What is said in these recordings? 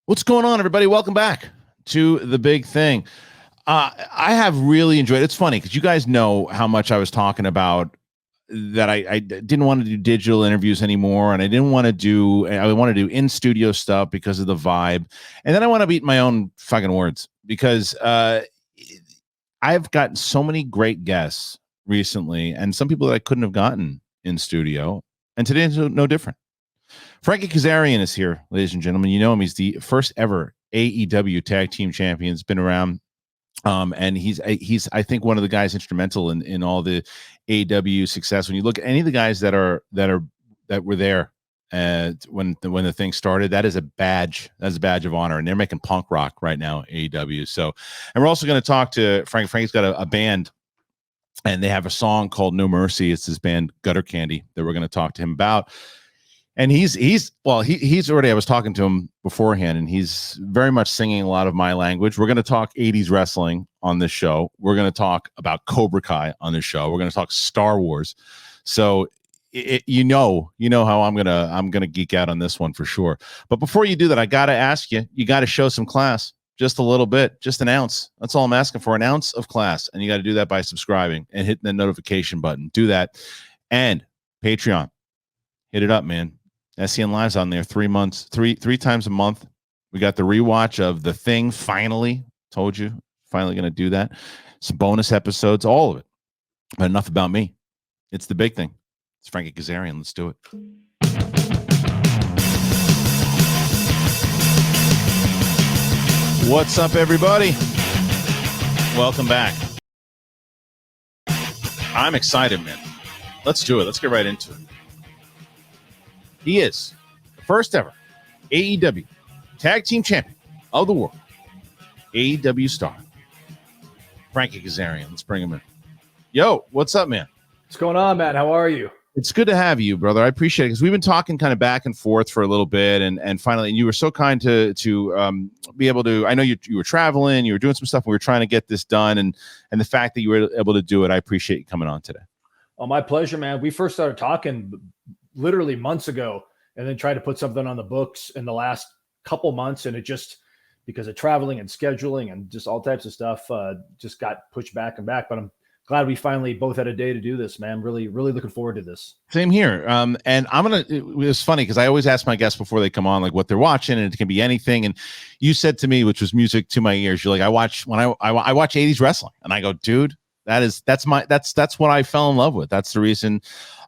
What's going on, everybody? Welcome back to the big thing. I have really enjoyed it. It's funny because you guys know how much I was talking about that I didn't want to do digital interviews anymore, and I want to do in studio stuff because of the vibe, and then I want to beat my own fucking words because I've gotten so many great guests recently, and some people that I couldn't have gotten in studio, and today's no different. Frankie Kazarian is here, ladies and gentlemen. You know him. He's the first ever AEW tag team champion. He's been around. And he's I think one of the guys instrumental in all the AEW success. When you look at any of the guys that were there when the thing started, that is a badge. That's a badge of honor. And they're making punk rock right now, AEW. So, and we're also going to talk to Frank. Frank's got a band, and they have a song called No Mercy. It's his band Gutter Candy that we're going to talk to him about. And he's already, I was talking to him beforehand, and he's very much singing a lot of my language. We're going to talk 80s wrestling on this show. We're going to talk about Cobra Kai on this show. We're going to talk Star Wars. So you know how I'm going to geek out on this one for sure. But before you do that, I got to ask you got to show some class, just a little bit, just an ounce. That's all I'm asking for, an ounce of class. And you got to do that by subscribing and hitting the notification button. Do that. And Patreon, hit it up, man. SCN Live's on there 3 months, three times a month. We got the rewatch of The Thing. Finally, told you, finally going to do that. Some bonus episodes, all of it. But enough about me. It's the big thing. It's Frankie Kazarian. Let's do it. What's up, everybody? Welcome back. I'm excited, man. Let's do it. Let's get right into it. He is the first ever AEW Tag Team Champion of the world. AEW star. Frankie Kazarian. Let's bring him in. Yo, what's up, man? What's going on, Matt? How are you? It's good to have you, brother. I appreciate it because we've been talking kind of back and forth for a little bit, and finally, and you were so kind to be able to. I know you were traveling, you were doing some stuff. And we were trying to get this done, and the fact that you were able to do it, I appreciate you coming on today. Oh, my pleasure, man. We first started talking literally months ago, and then tried to put something on the books in the last couple months, and it just, because of traveling and scheduling and just all types of stuff, just got pushed back and back. But I'm glad we finally both had a day to do this, man. Really looking forward to this. Same here. And it was funny because I always ask my guests before they come on, like what they're watching, and it can be anything. And you said to me, which was music to my ears, you're like, I watch 80s wrestling, and I go, dude, that's what I fell in love with. That's the reason.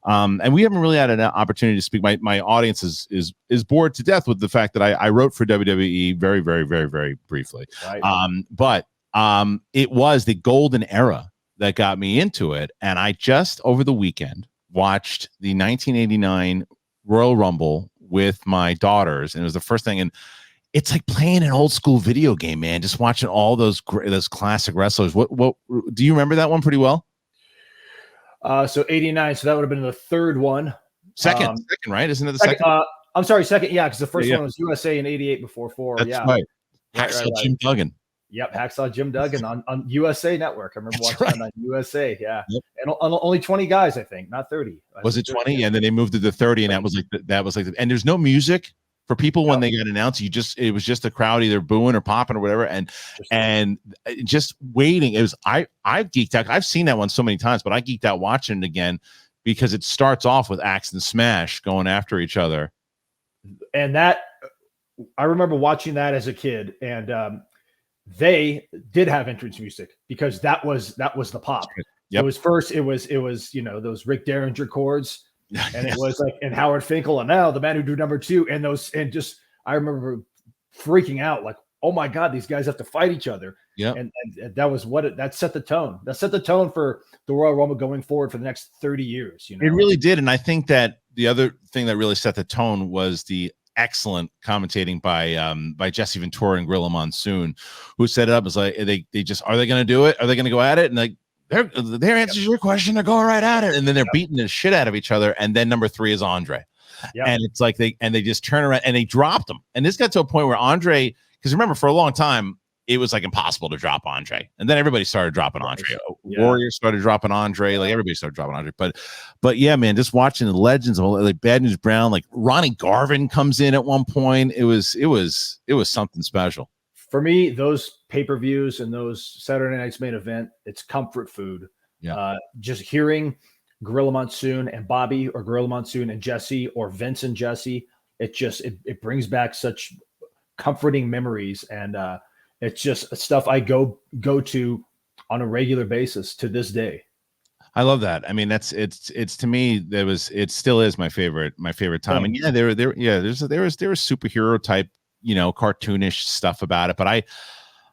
And we haven't really had an opportunity to speak. My audience is bored to death with the fact that I wrote for WWE very, very, very, very briefly. Right. But it was the golden era that got me into it. And I just over the weekend watched the 1989 Royal Rumble with my daughters, and it was the first thing. And it's like playing an old school video game, man. Just watching all those classic wrestlers. What do you remember that one pretty well? So 89. So that would have been the third one. Second, right? Isn't it the second? I'm sorry, second. Yeah, because the first one was USA in 88 before 4. That's yeah. Right. Hacksaw Jim Duggan. Yep, Hacksaw Jim Duggan on USA Network. I remember watching that on USA. Yeah, yep. And only 20 guys, I think, not 30. Was it 20? Yeah, and then they moved to the 30, and that was like, and there's no music for people when they got announced. It was just a crowd either booing or popping or whatever, and just waiting. It was I geeked out. I've seen that one so many times, but I geeked out watching it again because it starts off with Axe and Smash going after each other, and that I remember watching that as a kid, and they did have entrance music because that was the pop. Yep. It was those Rick Derringer chords. And it was like, and Howard Finkel, and now the man who do number 2, and I remember freaking out, like, oh my God, these guys have to fight each other. Yeah. And that was that set the tone. That set the tone for the Royal Rumble going forward for the next 30 years. It really did. And I think that the other thing that really set the tone was the excellent commentating by Jesse Ventura and Gorilla Monsoon, who set it up as like, are they going to do it? Are they going to go at it? And like, their answers your question. They're going right at it, and then they're beating the shit out of each other. And then number 3 is Andre, and it's like they just turn around and they dropped him. And this got to a point where Andre, because remember for a long time it was like impossible to drop Andre. And then everybody started dropping Andre. Yeah. Warriors started dropping Andre. Like everybody started dropping Andre. But yeah, man, just watching the legends, like Bad News Brown, like Ronnie Garvin comes in at one point. It was something special. For me, those pay-per-views and those Saturday Night's Main Event, it's comfort food. Yeah. Just hearing Gorilla Monsoon and Bobby, or Gorilla Monsoon and Jesse, or Vince and Jesse, it brings back such comforting memories, and it's just stuff I go to on a regular basis to this day. I love that. I mean, it's to me, it still is my favorite time. And yeah, there was superhero type, cartoonish stuff about it, but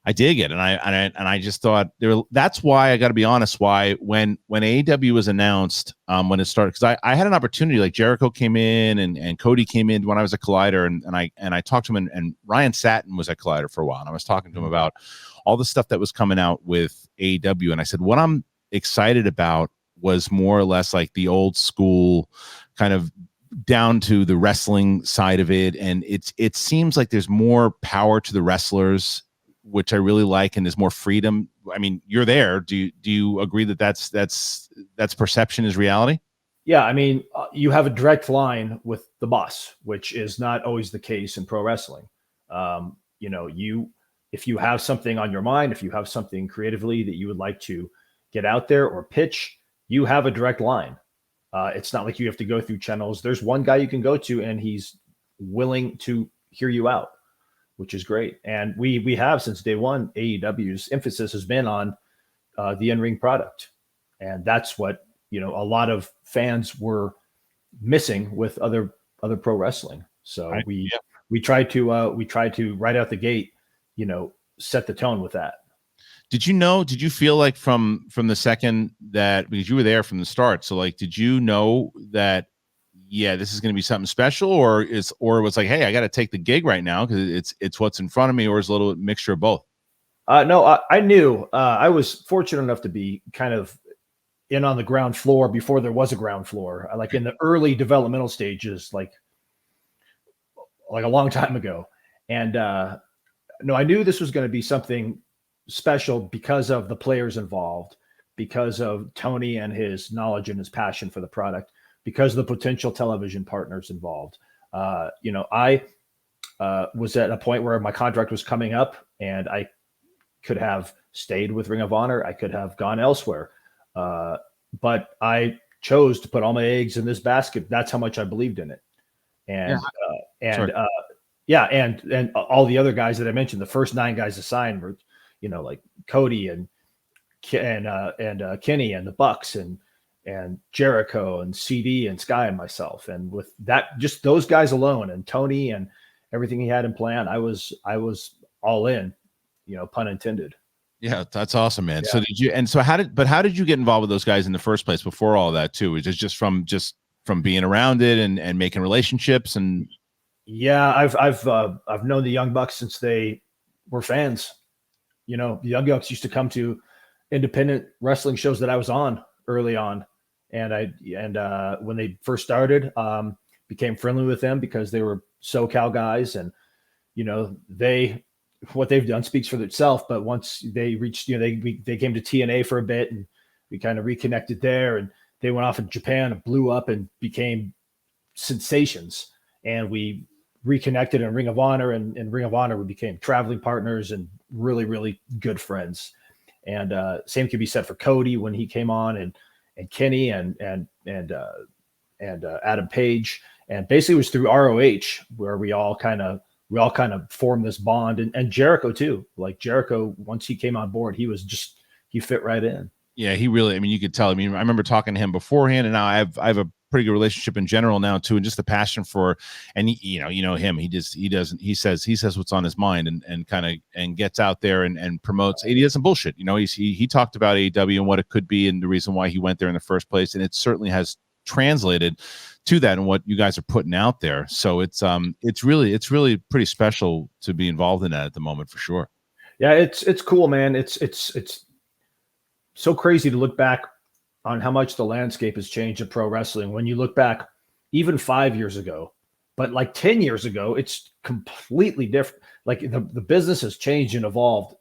I dig it. And I just thought that's why I got to be honest, why when AEW was announced, when it started, because I had an opportunity, like Jericho came in and Cody came in when I was at Collider, and I talked to him, and Ryan Satin was at Collider for a while, and I was talking to him about all the stuff that was coming out with AEW. And I said, what I'm excited about was more or less like the old school kind of down to the wrestling side of it. And it seems like there's more power to the wrestlers, which I really like, and there's more freedom. I mean, you're there. Do you agree that that's perception is reality? Yeah, I mean, you have a direct line with the boss, which is not always the case in pro wrestling. If you have something on your mind, if you have something creatively that you would like to get out there or pitch, you have a direct line. It's not like you have to go through channels. There's one guy you can go to, and he's willing to hear you out, which is great. And we have, since day one, AEW's emphasis has been on the in-ring product. And that's what, a lot of fans were missing with other pro wrestling. So right. we try to right out the gate, set the tone with that. Did you feel like from the second that, because you were there from the start, so like, did you know that, yeah, this is going to be something special, or it was like, hey, I got to take the gig right now because it's what's in front of me, or is a little mixture of both? No, I knew. I was fortunate enough to be kind of in on the ground floor before there was a ground floor, like in the early developmental stages, like a long time ago. And no, I knew this was going to be something special because of the players involved, because of Tony and his knowledge and his passion for the product, because of the potential television partners involved. I was at a point where my contract was coming up, and I could have stayed with Ring of Honor. I could have gone elsewhere. But I chose to put all my eggs in this basket. That's how much I believed in it. And all the other guys that I mentioned, the first 9 guys assigned were, like Cody and Kenny and the Bucks and Jericho and CD and Sky and myself. And with that, just those guys alone, and Tony and everything he had in plan, I was all in, pun intended. Yeah, that's awesome, man. Yeah. So how did you get involved with those guys in the first place before all that too? Is it just from being around it and making relationships? And yeah, I've known the Young Bucks since they were fans. The Young Bucks used to come to independent wrestling shows that I was on early on. And when they first started, became friendly with them because they were SoCal guys, and what they've done speaks for itself. But once they reached, they came to TNA for a bit, and we kind of reconnected there, and they went off in Japan and blew up and became sensations. And we reconnected in Ring of Honor, and in Ring of Honor we became traveling partners and really, really good friends. And same could be said for Cody when he came on, and Kenny and Adam Page. And basically it was through ROH where we all kind of formed this bond, and Jericho too. Like Jericho, once he came on board, he fit right in. Yeah, he really, you could tell. I remember talking to him beforehand, and now I have a pretty good relationship in general now too, and just the passion for, and him, he says what's on his mind, and kind of, and gets out there and promotes. He doesn't bullshit. He talked about AEW and what it could be and the reason why he went there in the first place, and it certainly has translated to that and what you guys are putting out there. So it's really pretty special to be involved in that at the moment, for sure. Yeah, it's cool, man. It's so crazy to look back on how much the landscape has changed in pro wrestling. When you look back even 5 years ago, but like 10 years ago, it's completely different. Like the business has changed and evolved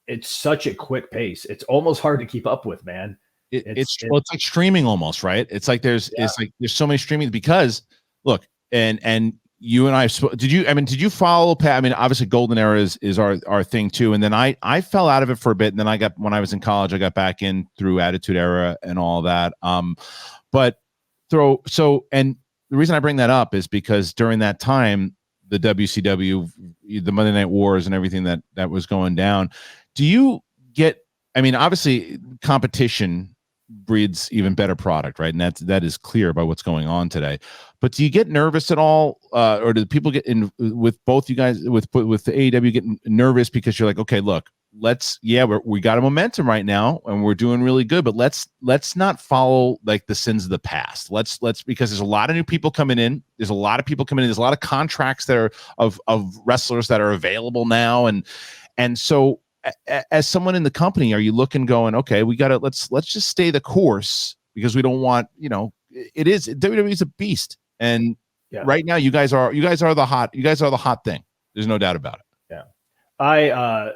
it's such a quick pace. It's almost hard to keep up with, man. It's like streaming almost, right? It's like there's so many streaming because look, and you and I did you follow Pat? I mean, obviously Golden Era is our thing too. And then I fell out of it for a bit. And then when I was in college, I got back in through Attitude Era and all that. And the reason I bring that up is because during that time, the WCW, the Monday Night Wars and everything that was going down, do you get, I mean, obviously competition breeds even better product, right? And that is clear by what's going on today. But do you get nervous at all, or do people get in with both you guys with the AEW getting nervous because you're like, okay, look, we got a momentum right now and we're doing really good, but let's not follow like the sins of the past. Let's because there's a lot of new people coming in. There's a lot of people coming in. There's a lot of contracts that are of wrestlers that are available now, and so. As someone in the company, are you looking going, okay, we got to let's just stay the course because we don't want, WWE is a beast. And right now you guys are the hot thing. There's no doubt about it. Yeah. I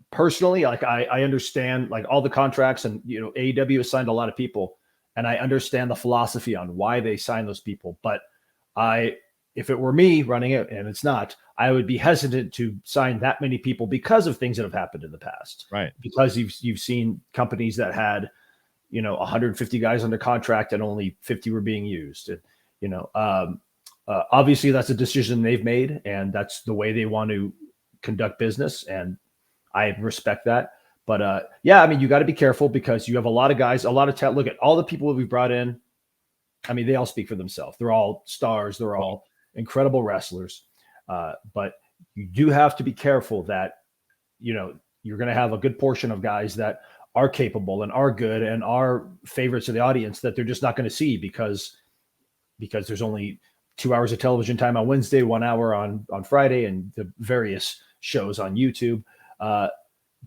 personally, like I understand like all the contracts and, AEW has signed a lot of people and I understand the philosophy on why they sign those people. But if it were me running it, and it's not, I would be hesitant to sign that many people because of things that have happened in the past. Right. Because you've seen companies that had, 150 guys under contract and only 50 were being used. And, obviously that's a decision they've made and that's the way they want to conduct business. And I respect that. But you got to be careful because you have a lot of guys, a lot of talent. Look at all the people that we've brought in. I mean, they all speak for themselves. They're all stars. They're all incredible wrestlers. But you do have to be careful that, you're going to have a good portion of guys that are capable and are good and are favorites of the audience that they're just not going to see because there's only 2 hours of television time on Wednesday, 1 hour on Friday, and the various shows on YouTube.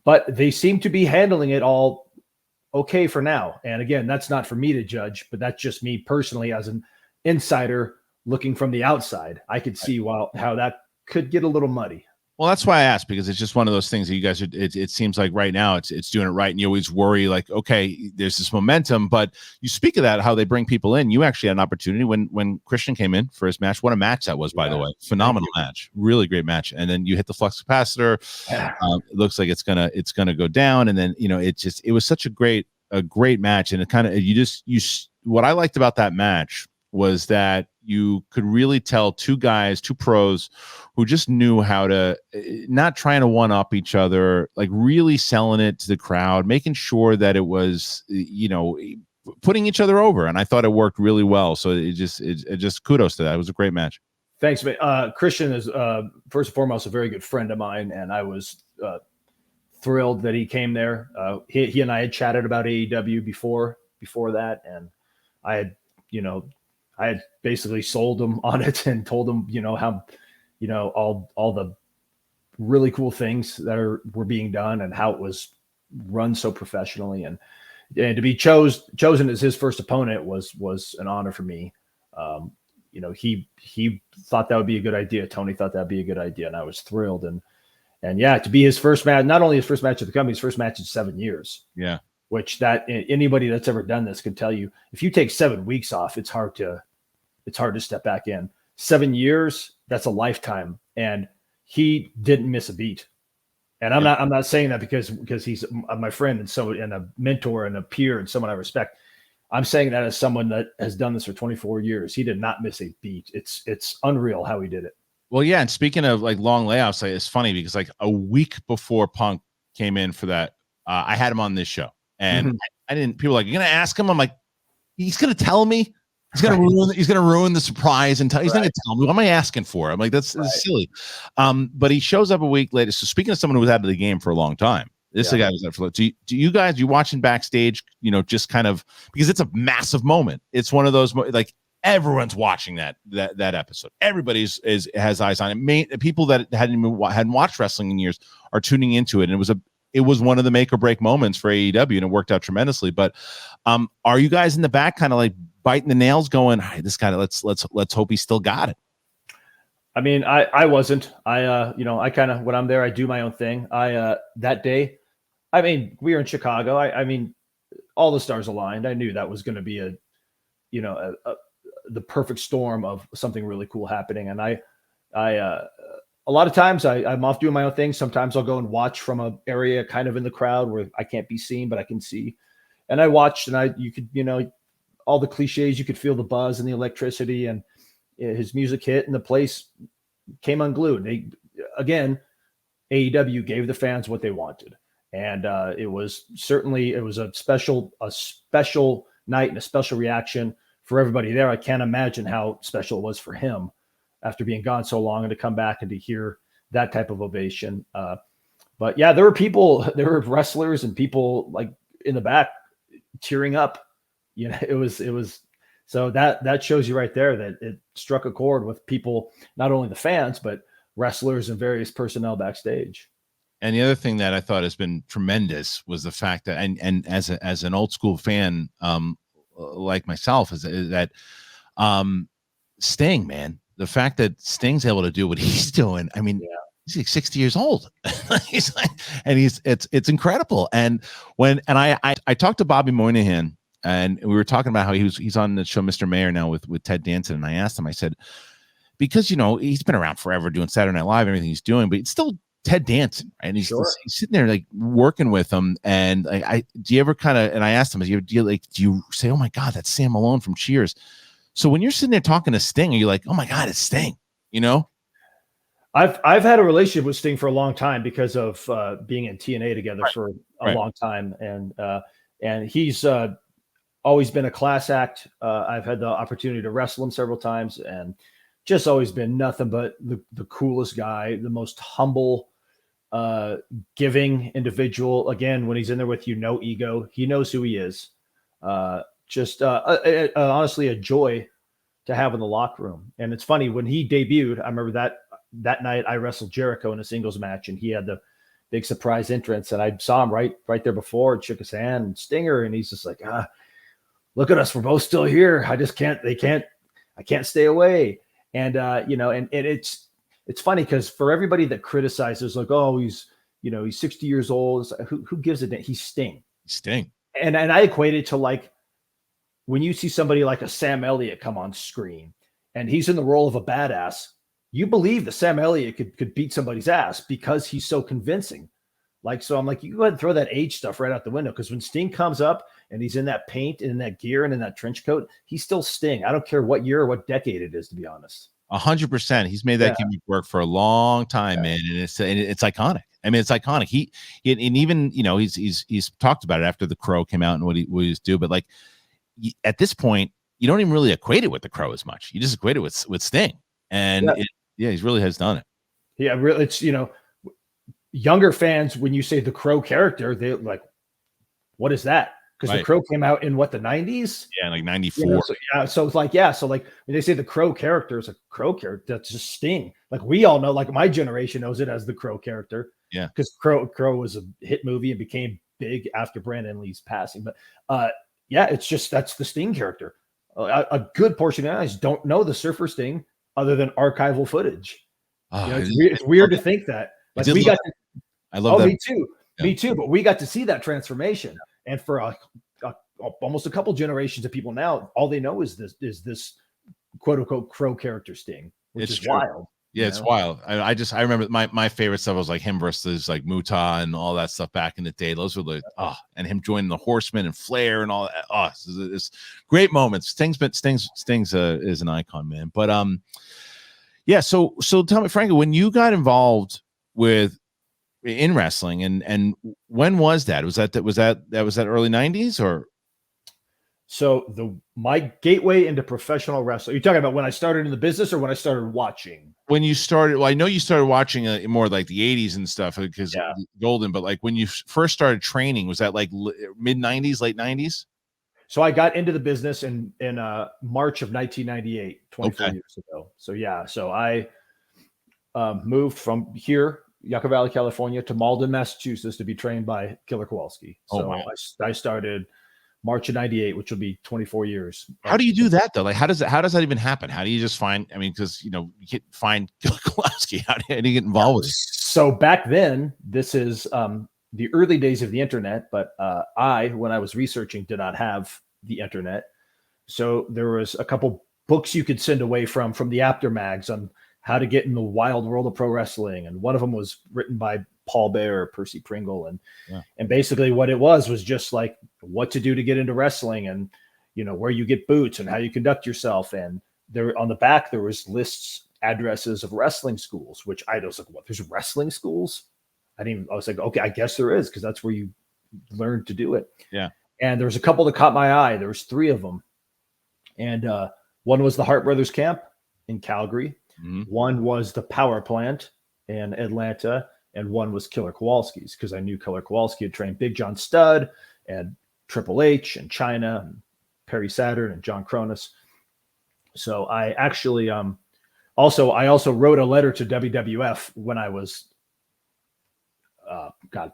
But they seem to be handling it all okay for now. And again, that's not for me to judge, but that's just me personally as an insider looking from the outside. I could see how that could get a little muddy. Well, that's why I asked, because it's just one of those things that you guys are, it seems like right now it's doing it right. And you always worry like, okay, there's this momentum, but you speak of that, how they bring people in. You actually had an opportunity when Kristian came in for his match. What a match that was, by the way. Phenomenal match, really great match. And then you hit the flux capacitor. It looks like it's gonna go down. And then, it was such a great match. And it kind of, what I liked about that match was that you could really tell two pros who just knew how to, not trying to one up each other, like really selling it to the crowd, making sure that it was, putting each other over. And I thought it worked really well. So it just kudos to that. It was a great match. Thanks, man. Kristian is first and foremost a very good friend of mine, and I was thrilled that he came there. He and I had chatted about AEW before that, and I had basically sold him on it and told him, how, all the really cool things that were being done and how it was run so professionally, and to be chosen as his first opponent was an honor for me. He thought that would be a good idea. Tony thought that'd be a good idea, and I was thrilled. And to be his first match, not only his first match at the company, his first match in 7 years. Yeah. Which that anybody that's ever done this can tell you, if you take 7 weeks off, it's hard to step back in. 7 years, that's a lifetime. And he didn't miss a beat. And I'm not saying that because he's my friend and a mentor and a peer and someone I respect. I'm saying that as someone that has done this for 24 years. He did not miss a beat. It's unreal how he did it. Well, yeah. And speaking of like long layoffs, it's funny because like a week before Punk came in for that, I had him on this show. And I didn't. People were like, you're gonna ask him. I'm like, he's gonna tell me. He's gonna ruin the surprise and he's not gonna tell me. What am I asking for? I'm like, that's silly. But he shows up a week later. So speaking of someone who was out of the game for a long time, this guy was out for. Do you guys? You watching backstage? Just kind of because it's a massive moment. It's one of those like everyone's watching that episode. Everybody's has eyes on it. People that hadn't watched wrestling in years are tuning into it, and it was one of the make or break moments for AEW, and it worked out tremendously. But are you guys in the back kind of like biting the nails going, hey, this guy, let's hope he still got it? I mean, I wasn't. I kind of, when I'm there, I do my own thing. That day I mean, we were in Chicago. I mean, all the stars aligned. I knew that was going to be the perfect storm of something really cool happening. And I a lot of times I'm off doing my own thing. Sometimes I'll go and watch from an area kind of in the crowd where I can't be seen, but I can see. And I watched, and you could, all the cliches, you could feel the buzz and the electricity, and his music hit and the place came unglued. Again, AEW gave the fans what they wanted. And it was a special night and a special reaction for everybody there. I can't imagine how special it was for him after being gone so long, and to come back and to hear that type of ovation. But yeah, there were wrestlers and people like in the back tearing up. It was so that shows you right there that it struck a chord with people, not only the fans, but wrestlers and various personnel backstage. And the other thing that I thought has been tremendous was the fact that, and as an old school fan, like myself, is that Sting, man, the fact that Sting's able to do what he's doing. I mean, he's like 60 years old. It's incredible. And I talked to Bobby Moynihan, and we were talking about how he's on the show Mr. Mayor now with Ted Danson, and I asked him, I said, because he's been around forever doing Saturday Night Live, everything he's doing, but it's still Ted Danson, right? And he's sitting there like working with him. And do you ever kind of, and I asked him, do you say, oh my God, that's Sam Malone from Cheers? So when you're sitting there talking to Sting, are you like, oh my God, it's Sting, I've had a relationship with Sting for a long time because of being in TNA together for a long time. And he's always been a class act. I've had the opportunity to wrestle him several times, and just always been nothing but the coolest guy, the most humble, giving individual. Again, when he's in there with you, no ego. He knows who he is. Honestly, a joy to have in the locker room. And it's funny, when he debuted, I remember that night I wrestled Jericho in a singles match, and he had the big surprise entrance, and I saw him right there before and shook his hand, and Stinger, and he's just like, look at us, we're both still here. I can't stay away. And and it's funny because for everybody that criticizes, like, oh, he's 60 years old, like, who gives a damn? He's Sting. And I equate it to like when you see somebody like a Sam Elliott come on screen and he's in the role of a badass, you believe that Sam Elliott could beat somebody's ass because he's so convincing. Like, so I'm like, you go ahead and throw that age stuff right out the window, because when Sting comes up and he's in that paint and in that gear and in that trench coat, he's still Sting. I don't care what year or what decade it is, to be honest. 100%. He's made that gimmick work for a long time, man, and it's iconic. I mean, it's iconic. And even he's talked about it after the Crow came out and what he was doing, but like at this point, you don't even really equate it with the Crow as much. You just equate it with Sting, and he really has done it. Yeah, really, it's younger fans, when you say the Crow character, they're like, what is that? Because the Crow came out in what, the 90s? Yeah, like 94. So it's like, so like when they say the Crow character is a Crow character, that's just Sting. Like, we all know, like my generation knows it as the Crow character. Yeah. Because Crow was a hit movie and became big after Brandon Lee's passing. But it's just, that's the Sting character. A good portion of guys don't know the Surfer Sting other than archival footage. It's weird to think that. Like, we got to, I love that. Me too. Yeah. Me too. But we got to see that transformation. And for almost a couple generations of people now, all they know is this quote unquote Crow character Sting, which is wild. Yeah, it's wild. I remember my favorite stuff was like him versus like Muta and all that stuff back in the day. Those were the and him joining the Horsemen and Flair and all that. It's great moments. Sting's is an icon, man. But so tell me, Frankie, when you got involved in wrestling, and when was that? Was that early 90s or? So my gateway into professional wrestling. You're talking about when I started in the business or when I started watching? When you started, well, I know you started watching more like the 80s and stuff because Golden, but like when you first started training, was that like mid 90s, late 90s? So I got into the business in March of 1998, 24 years ago. So I moved from here, Yucca Valley, California, to Malden, Massachusetts, to be trained by Killer Kowalski. I started March of 98, which will be 24 years. How do you do that though? Like, how does that even happen? How do you just find, I mean, because you can't find Killer Kowalski. How do you get involved with it? So back then, this is the early days of the internet, but when I was researching, did not have the internet. So there was a couple books you could send away from the aftermags on how to get in the wild world of pro wrestling. And one of them was written by Paul Bear, Percy Pringle. And basically what it was just like what to do to get into wrestling and, where you get boots and how you conduct yourself. And there on the back, there was lists, addresses of wrestling schools, which I was like, what, there's wrestling schools? I was like, okay, I guess there is, because that's where you learn to do it. Yeah. And there was a couple that caught my eye. There was 3 of them. And one was the Hart Brothers Camp in Calgary. Mm-hmm. One was the Power Plant in Atlanta. And one was Killer Kowalski's, because I knew Killer Kowalski had trained Big John Studd and Triple H and Chyna and Perry Saturn and John Cronus. So I actually I also wrote a letter to WWF when I was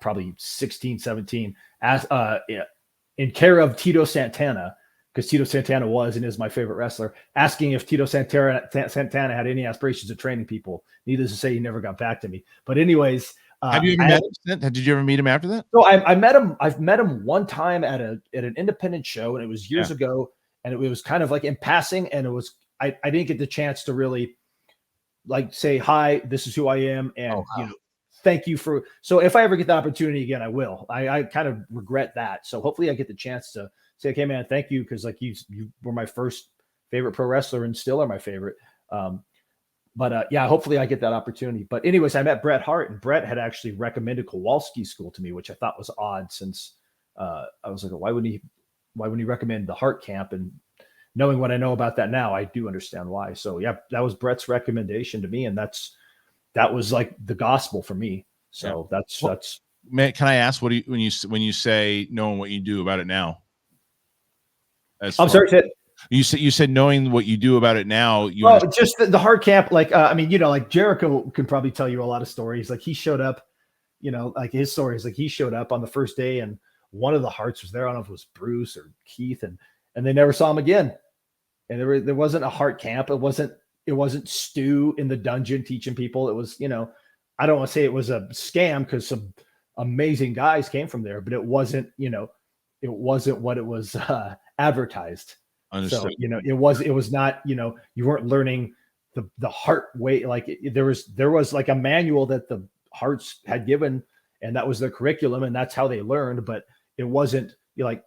probably 16, 17, as in care of Tito Santana, because Tito Santana was and is my favorite wrestler, asking if Tito Santana had any aspirations of training people. Needless to say, he never got back to me. But anyways, have you ever met him? Did you ever meet him after that? So I met him. I've met him one time at an independent show, and it was years ago. And it was kind of like in passing, and it was I didn't get the chance to really like say hi. This is who I am, and thank you for. So if I ever get the opportunity again, I will. I kind of regret that. So hopefully I get the chance to say, okay, man, thank you, because like you were my first favorite pro wrestler and still are my favorite. Hopefully I get that opportunity. But anyways, I met Bret Hart, and Bret had actually recommended Kowalski School to me, which I thought was odd, since I was like, why wouldn't he recommend the Hart Camp? And knowing what I know about that now, I do understand why. So yeah, that was Bret's recommendation to me, and that was like the gospel for me. So that's. Can I ask, what do you when you say knowing what you do about it now? I'm sorry. You said knowing what you do about it now. Just the Hart Camp. Like like Jericho can probably tell you a lot of stories. Like he showed up, like his stories. Like he showed up on the first day, and one of the Harts was there. I don't know if it was Bruce or Keith, and they never saw him again. And there wasn't a Hart Camp. It wasn't Stu in the dungeon teaching people. It was, I don't want to say it was a scam, because some amazing guys came from there, but it wasn't what it was advertised. Understood. So, it was not, you weren't learning the Hart way. Like there was like a manual that the Harts had given, and that was their curriculum, and that's how they learned. But it wasn't like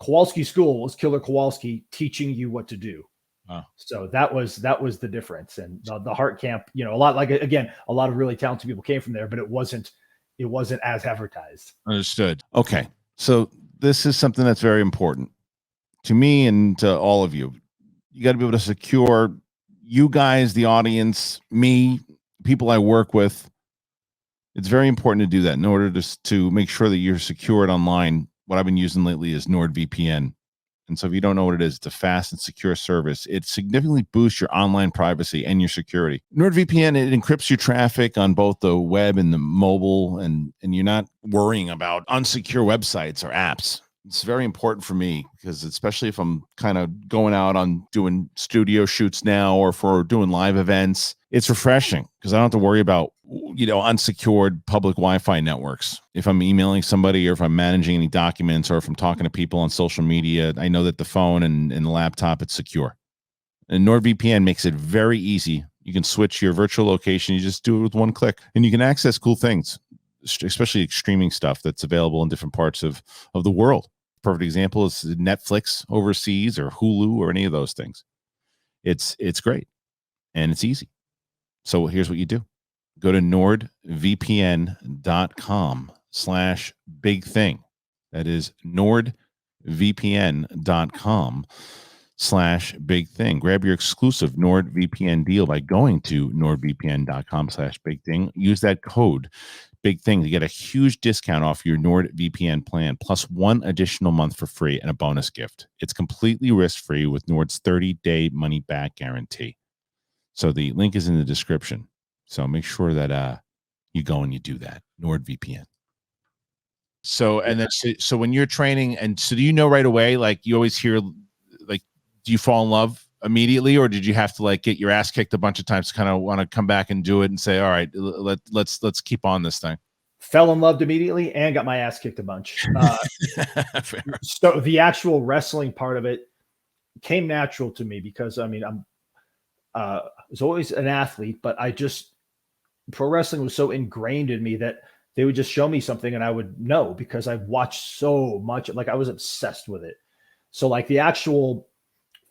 Kowalski School was Killer Kowalski teaching you what to do. Wow. So that was the difference. And the Hart Camp, a lot, like, again, a lot of really talented people came from there, but it wasn't as advertised. Understood. Okay. So this is something that's very important to me and to all of you. You got to be able to secure you guys, the audience, me, people I work with. It's very important to do that in order to make sure that you're secured online. What I've been using lately is NordVPN. And so if you don't know what it is, it's a fast and secure service. It significantly boosts your online privacy and your security. NordVPN, it encrypts your traffic on both the web and the mobile, and you're not worrying about unsecure websites or apps. It's very important for me, because especially if I'm kind of going out on doing studio shoots now, or for doing live events, it's refreshing because I don't have to worry about, unsecured public Wi-Fi networks. If I'm emailing somebody, or if I'm managing any documents, or if I'm talking to people on social media, I know that the phone and the laptop, it's secure. And NordVPN makes it very easy. You can switch your virtual location. You just do it with one click, and you can access cool things, especially streaming stuff that's available in different parts of the world. Perfect example is Netflix overseas, or Hulu, or any of those things. It's great, and it's easy. So here's what you do. Go to nordvpn.com/big thing. That is nordvpn.com/big thing. Grab your exclusive NordVPN deal by going to nordvpn.com/big thing. Use that code Big Thing to get a huge discount off your NordVPN plan, plus one additional month for free and a bonus gift. It's completely risk-free with Nord's 30-day money-back guarantee. So the link is in the description. So make sure that you go and you do that. NordVPN. So, and then so when you're training, and so do you know right away, like you always hear, like, do you fall in love immediately, or did you have to like get your ass kicked a bunch of times to kind of want to come back and do it and say, all right, let's keep on this thing? fell in love immediately and got my ass kicked a bunch. So the actual wrestling part of it came natural to me because I mean, I was always an athlete, but pro wrestling was so ingrained in me that they would just show me something and I would know because I watched so much. Like I was obsessed with it. So like the actual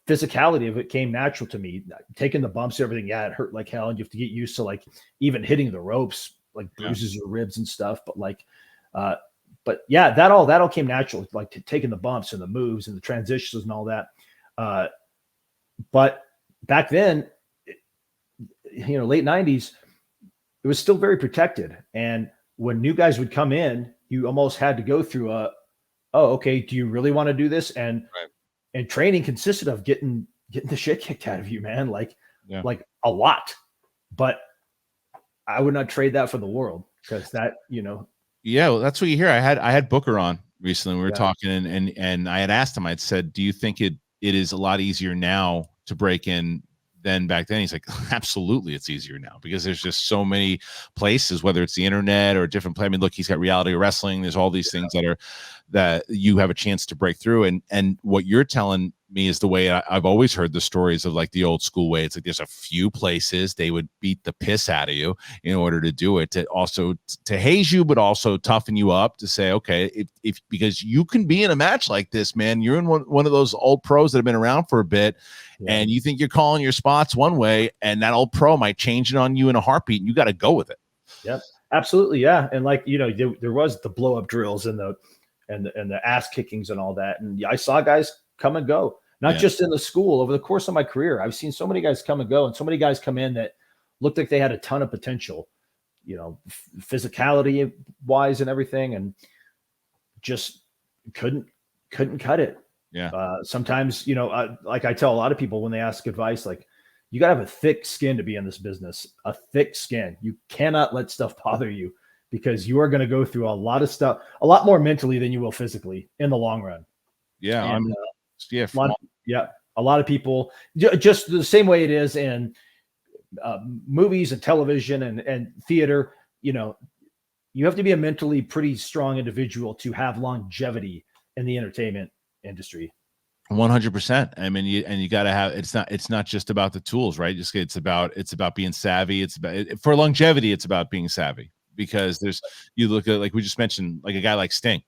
physicality of it came natural to me. Taking the bumps, everything, yeah, it hurt like hell, and you have to get used to like even hitting the ropes, like bruises your ribs and stuff. But like, but yeah, that all came natural, like taking the bumps and the moves and the transitions and all that. But back then, late 90s, it was still very protected. And when new guys would come in, you almost had to go through oh, okay, do you really want to do this? And training consisted of getting the shit kicked out of you, man. Like a lot. But I would not trade that for the world because that, Yeah, well, that's what you hear. I had Booker on recently. We were talking and I had asked him, I'd said, do you think it is a lot easier now to break in than back then? He's like, absolutely, it's easier now because there's just so many places, whether it's the internet or different play. I mean, look, he's got reality wrestling. There's all these things that you have a chance to break through. And what you're telling me is the way I've always heard the stories of like the old school way. It's like there's a few places they would beat the piss out of you in order to do it, to haze you, but also toughen you up to say, okay, if because you can be in a match like this, man, you're in one of those old pros that have been around for a bit. And you think you're calling your spots one way, and that old pro might change it on you in a heartbeat, and you got to go with it. Yep, absolutely, yeah. And like there was the blow up drills and the ass kickings and all that, and I saw guys come and go, not just in the school. Over the course of my career, I've seen so many guys come and go, and so many guys come in that looked like they had a ton of potential, physicality wise and everything, and just couldn't cut it. Yeah. Sometimes, like I tell a lot of people when they ask advice, like you gotta have a thick skin to be in this business, a thick skin. You cannot let stuff bother you because you are going to go through a lot of stuff, a lot more mentally than you will physically in the long run. Yeah. And, a lot of people just the same way it is in movies and television and theater, you have to be a mentally pretty strong individual to have longevity in the entertainment industry. 100%. I mean, you got to have, it's not just about the tools, right? It's about being savvy. It's about, for longevity, it's about being savvy because you look at, like we just mentioned, like a guy like Sting,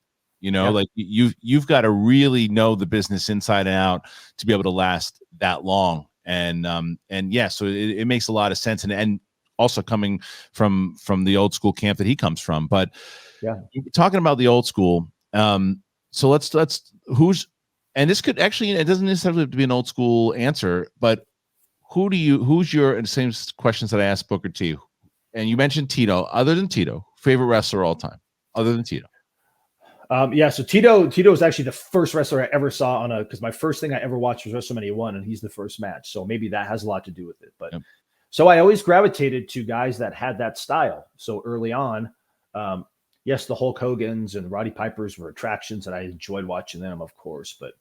like you've got to really know the business inside and out to be able to last that long. And so it makes a lot of sense. And also coming from the old school camp that he comes from, but talking about the old school, so let's and this could actually, it doesn't necessarily have to be an old school answer, but who's your, and same questions that I asked Booker T, and you mentioned Tito, other than Tito, favorite wrestler all time, other than Tito? So Tito was actually the first wrestler I ever saw because my first thing I ever watched was WrestleMania 1, and he's the first match. So maybe that has a lot to do with it. But so I always gravitated to guys that had that style. So early on, yes, the Hulk Hogan's and Roddy Piper's were attractions, and I enjoyed watching them, of course. But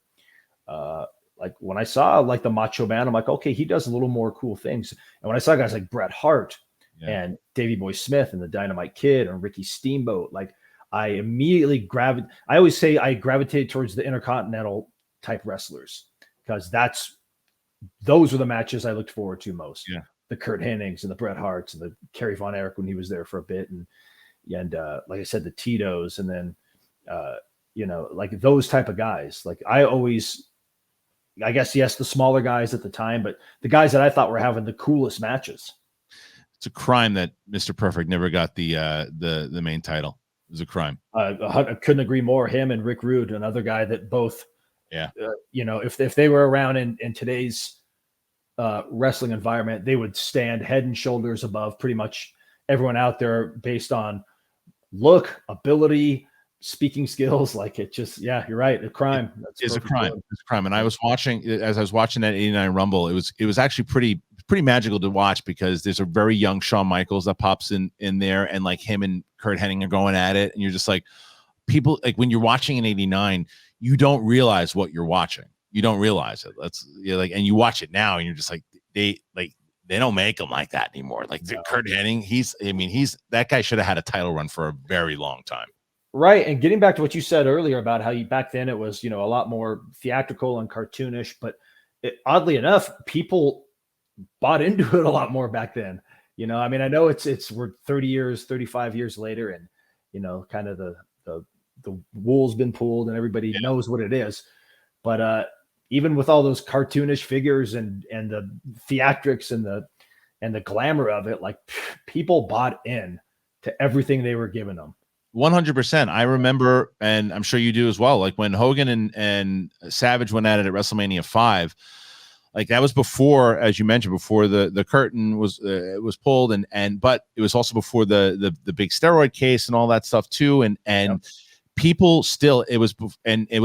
like when I saw like the Macho Man, I'm like, okay, he does a little more cool things. And when I saw guys like Bret Hart and Davey Boy Smith and the Dynamite Kid and Ricky Steamboat, like I immediately I always say I gravitated towards the Intercontinental type wrestlers because those were the matches I looked forward to most. Yeah. The Kurt Hennings and the Bret Harts and the Kerry Von Erich when he was there for a bit. And like I said, the Titos, and then, like those type of guys, like I guess, yes, the smaller guys at the time, but the guys that I thought were having the coolest matches. It's a crime that Mr. Perfect never got the main title. It was a crime. I couldn't agree more. Him and Rick Rude, another guy that both, if they were around in today's wrestling environment, they would stand head and shoulders above pretty much everyone out there based on look, ability, speaking skills. Like it just, you're right. A crime. It's a crime. It's a crime. And as I was watching that 89 Rumble, it was actually pretty magical to watch because there's a very young Shawn Michaels that pops in there, and like him and Kurt Hennig are going at it. And you're just like, people, like when you're watching in 89, you don't realize what you're watching. You don't realize it. And you watch it now and you're just like, they don't make them like that anymore. Like No. Kurt Hennig, that guy should have had a title run for a very long time. Right. And getting back to what you said earlier about how back then it was, a lot more theatrical and cartoonish, but oddly enough, people bought into it a lot more back then. I know we're 30 years, 35 years later, and, kind of the wool's been pulled and everybody knows what it is. But even with all those cartoonish figures and the theatrics and the glamour of it, like people bought in to everything they were giving them. 100%. I remember, and I'm sure you do as well, like when Hogan and Savage went at it at WrestleMania 5, like that was before, as you mentioned, before the curtain was pulled, but it was also before the big steroid case and all that stuff too, and people still, it was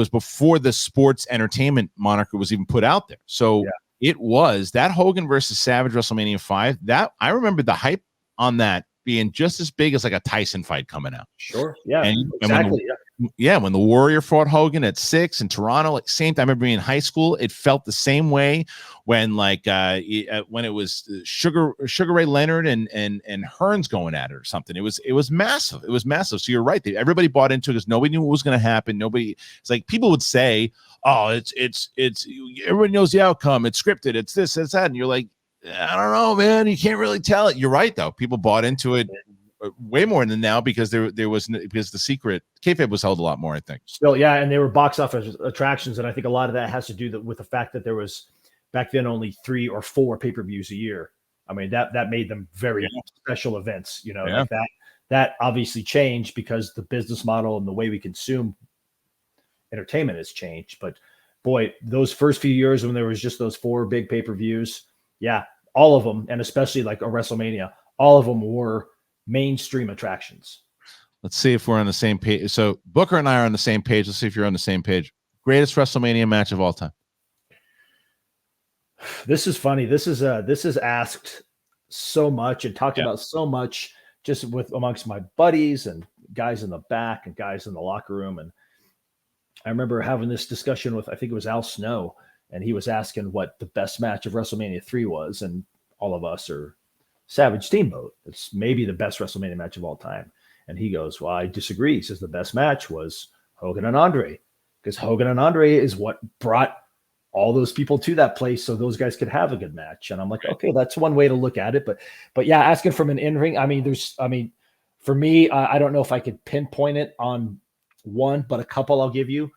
before the sports entertainment moniker was even put out there. So it was that Hogan versus Savage WrestleMania 5, that I remember the hype on that being just as big as like a Tyson fight coming out. Sure. Yeah. Exactly. When the Warrior fought Hogan at 6 in Toronto, like same time, I remember being in high school, it felt the same way when when it was Sugar Ray Leonard and Hearns going at it or something. It was massive. It was massive. So you're right. Everybody bought into it because nobody knew what was going to happen. It's like people would say, oh, it's everyone knows the outcome. It's scripted. It's this, it's that. And you're like, I don't know, man. You can't really tell it. You're right, though. People bought into it way more than now because because the secret kayfabe was held a lot more, I think. Still, and they were box office attractions, and I think a lot of that has to do with the fact that there was back then only 3 or 4 pay-per-views a year. I mean, that made them very special events. Like that obviously changed because the business model and the way we consume entertainment has changed. But boy, those first few years when there was just those 4 big pay-per-views, all of them, and especially like a WrestleMania, all of them were mainstream attractions. Let's see if we're on the same page. So Booker and I are on the same page. Let's see if you're on the same page. Greatest WrestleMania match of all time. This is funny. This is asked so much and talked about so much just amongst my buddies and guys in the back and guys in the locker room. And I remember having this discussion with, I think it was Al Snow, and he was asking what the best match of WrestleMania 3 was. And all of us are Savage Steamboat. It's maybe the best WrestleMania match of all time. And he goes, well, I disagree. He says the best match was Hogan and Andre, because Hogan and Andre is what brought all those people to that place so those guys could have a good match. And I'm like, okay, that's one way to look at it. But yeah, asking from an in-ring, for me, I don't know if I could pinpoint it on one, but a couple I'll give you.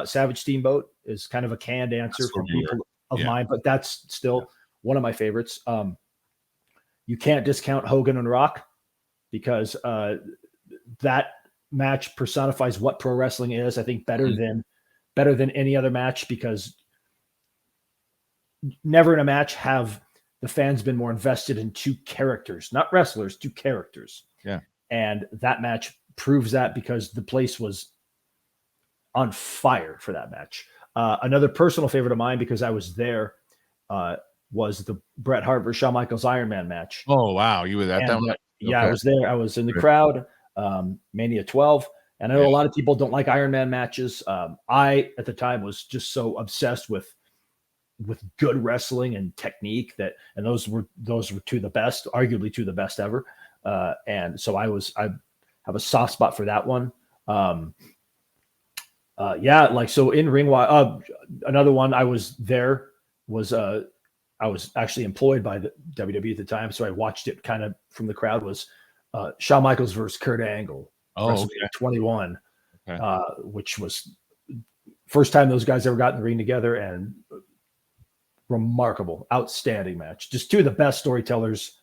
Savage Steamboat is kind of a canned answer from people of mine, but that's still one of my favorites. You can't discount Hogan and Rock because that match personifies what pro wrestling is. I think better than any other match, because never in a match have the fans been more invested in 2 characters, not wrestlers, 2 characters. Yeah. And that match proves that because the place was on fire for that match. Another personal favorite of mine, because I was there, was the Bret Hart versus Shawn Michaels Iron Man match. Oh, wow. You were at that one? Yeah, I was there. I was in the crowd, Mania 12. And I know a lot of people don't like Iron Man matches. I, at the time, was just so obsessed with good wrestling and technique and those were 2 of the best, arguably 2 of the best ever. And so I have a soft spot for that one. So in ring, another one I was there was, I was actually employed by the WWE at the time, so I watched it kind of from the crowd, was Shawn Michaels versus Kurt Angle. Okay. 21, which was first time those guys ever got in the ring together, and remarkable, outstanding match. Just 2 of the best storytellers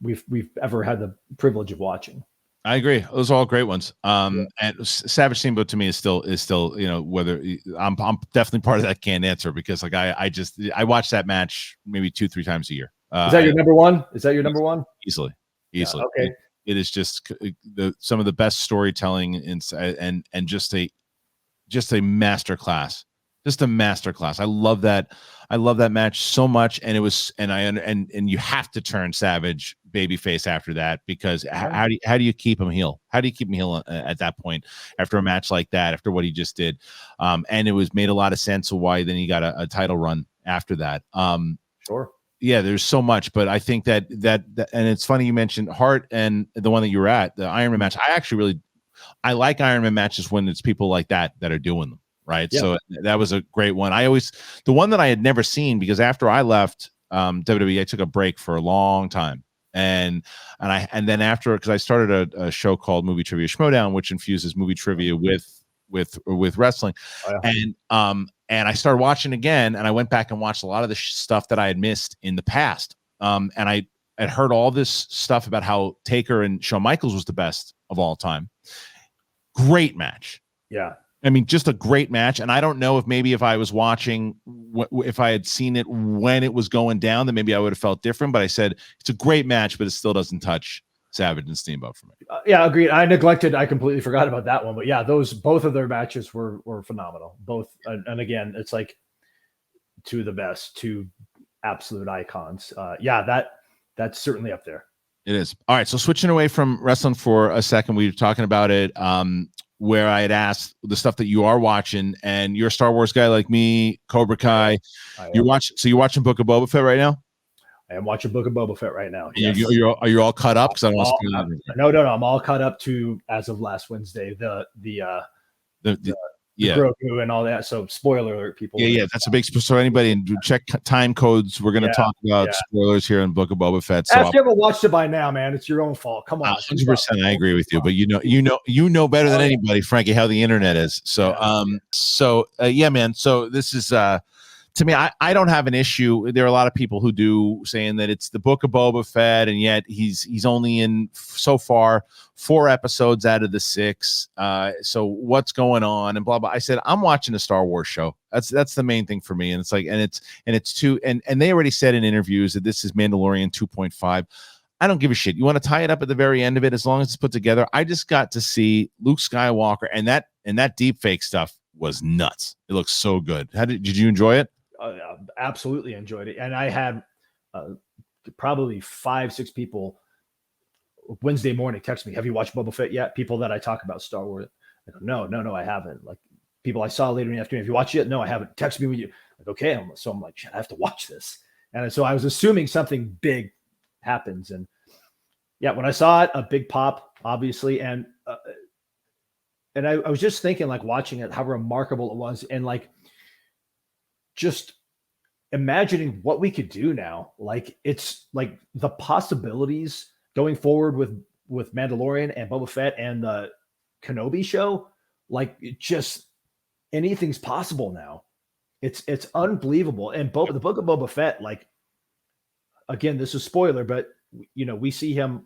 we've ever had the privilege of watching. I agree. Those are all great ones. And Savage Steamboat to me is still, whether I'm definitely part of that canned answer, because like I watch that match maybe 2-3 times a year. Is that your number one? Is that your number one? Easily. Okay. It is just some of the best storytelling and just a master class. Just a masterclass. I love that match so much, and it was, and you have to turn Savage babyface after that, because how do you keep him heel? How do you keep him heel at that point after a match like that, after what he just did? And it was made a lot of sense of why then he got a title run after that. Sure. yeah, there's so much, but I think that and it's funny you mentioned Hart and the one that you were at, the Iron Man match. I actually I like Iron Man matches when it's people like that are doing them, right? Yeah. So that was a great one. The one that I had never seen, because after I left WWE, I took a break for a long time. And then after, because I started a show called Movie Trivia Schmoedown, which infuses movie trivia with wrestling. Oh, yeah. And I started watching again, and I went back and watched a lot of the stuff that I had missed in the past. And I had heard all this stuff about how Taker and Shawn Michaels was the best of all time. Great match. Yeah. I mean, just a great match. And I don't know if I was watching, if I had seen it when it was going down, then maybe I would have felt different. But I said, it's a great match, but it still doesn't touch Savage and Steamboat for me. Yeah, agreed. I completely forgot about that one. But yeah, both of their matches were phenomenal. Both. And again, it's like two of the best, two absolute icons. Yeah, that's certainly up there. It is. All right. So switching away from wrestling for a second, we were talking about it. Where I had asked the stuff that you are watching, and you're a Star Wars guy like me, Cobra Kai. You're watching Book of Boba Fett right now? I am watching Book of Boba Fett right now. Yes. Are you all caught up? Because I don't want to. No. I'm all caught up to, as of last Wednesday, the Grogu and all that. So spoiler alert, people. Yeah, that's a big. So anybody check time codes. We're going to talk about spoilers here in Book of Boba Fett. So if you haven't watched it by now, man, it's your own fault. Come on, 100%. I agree with you, but you know better than anybody, Frankie, how the internet is. So yeah, man. So this is to me, I don't have an issue. There are a lot of people who do, saying that it's the Book of Boba Fett, and yet he's only in so far 4 episodes out of the 6. So what's going on and blah blah. I said I'm watching a Star Wars show. That's the main thing for me. And it's like, and it's two, and they already said in interviews that this is Mandalorian 2.5. I don't give a shit. You want to tie it up at the very end of it, as long as it's put together. I just got to see Luke Skywalker, and that deep fake stuff was nuts. It looks so good. Did you enjoy it? Absolutely enjoyed it. And I had probably 5-6 people Wednesday morning text me, have you watched Boba Fett yet? People that I talk about Star Wars. I go, no, I haven't. Like people I saw later in the afternoon, have you watched it yet? No, I haven't. Text me when you, like, okay. So I'm like, shit, I have to watch this. And so I was assuming something big happens. And yeah, when I saw it, a big pop, obviously. And I was just thinking, like, watching it, how remarkable it was. And like, just imagining what we could do now. Like, it's like the possibilities going forward with Mandalorian and Boba Fett and the Kenobi show, like, it just, anything's possible now. It's unbelievable. And the Book of Boba Fett, like, again, this is spoiler, but we see him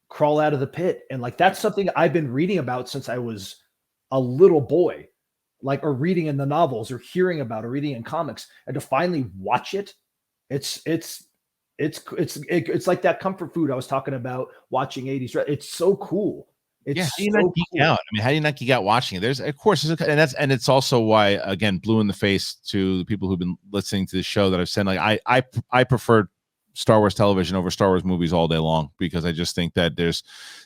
crawl out of the pit, and like, that's something I've been reading about since I was a little boy. Like, or reading in the novels or hearing about or reading in comics, and to finally watch it, it's like that comfort food I was talking about watching 80s. It's so cool. It's how do you not geek out? I mean, how do you not geek out watching it? There's, of course, and it's also why, again, blue in the face to the people who've been listening to the show, that I've said, like, I prefer Star Wars television over Star Wars movies all day long, because I just think that there's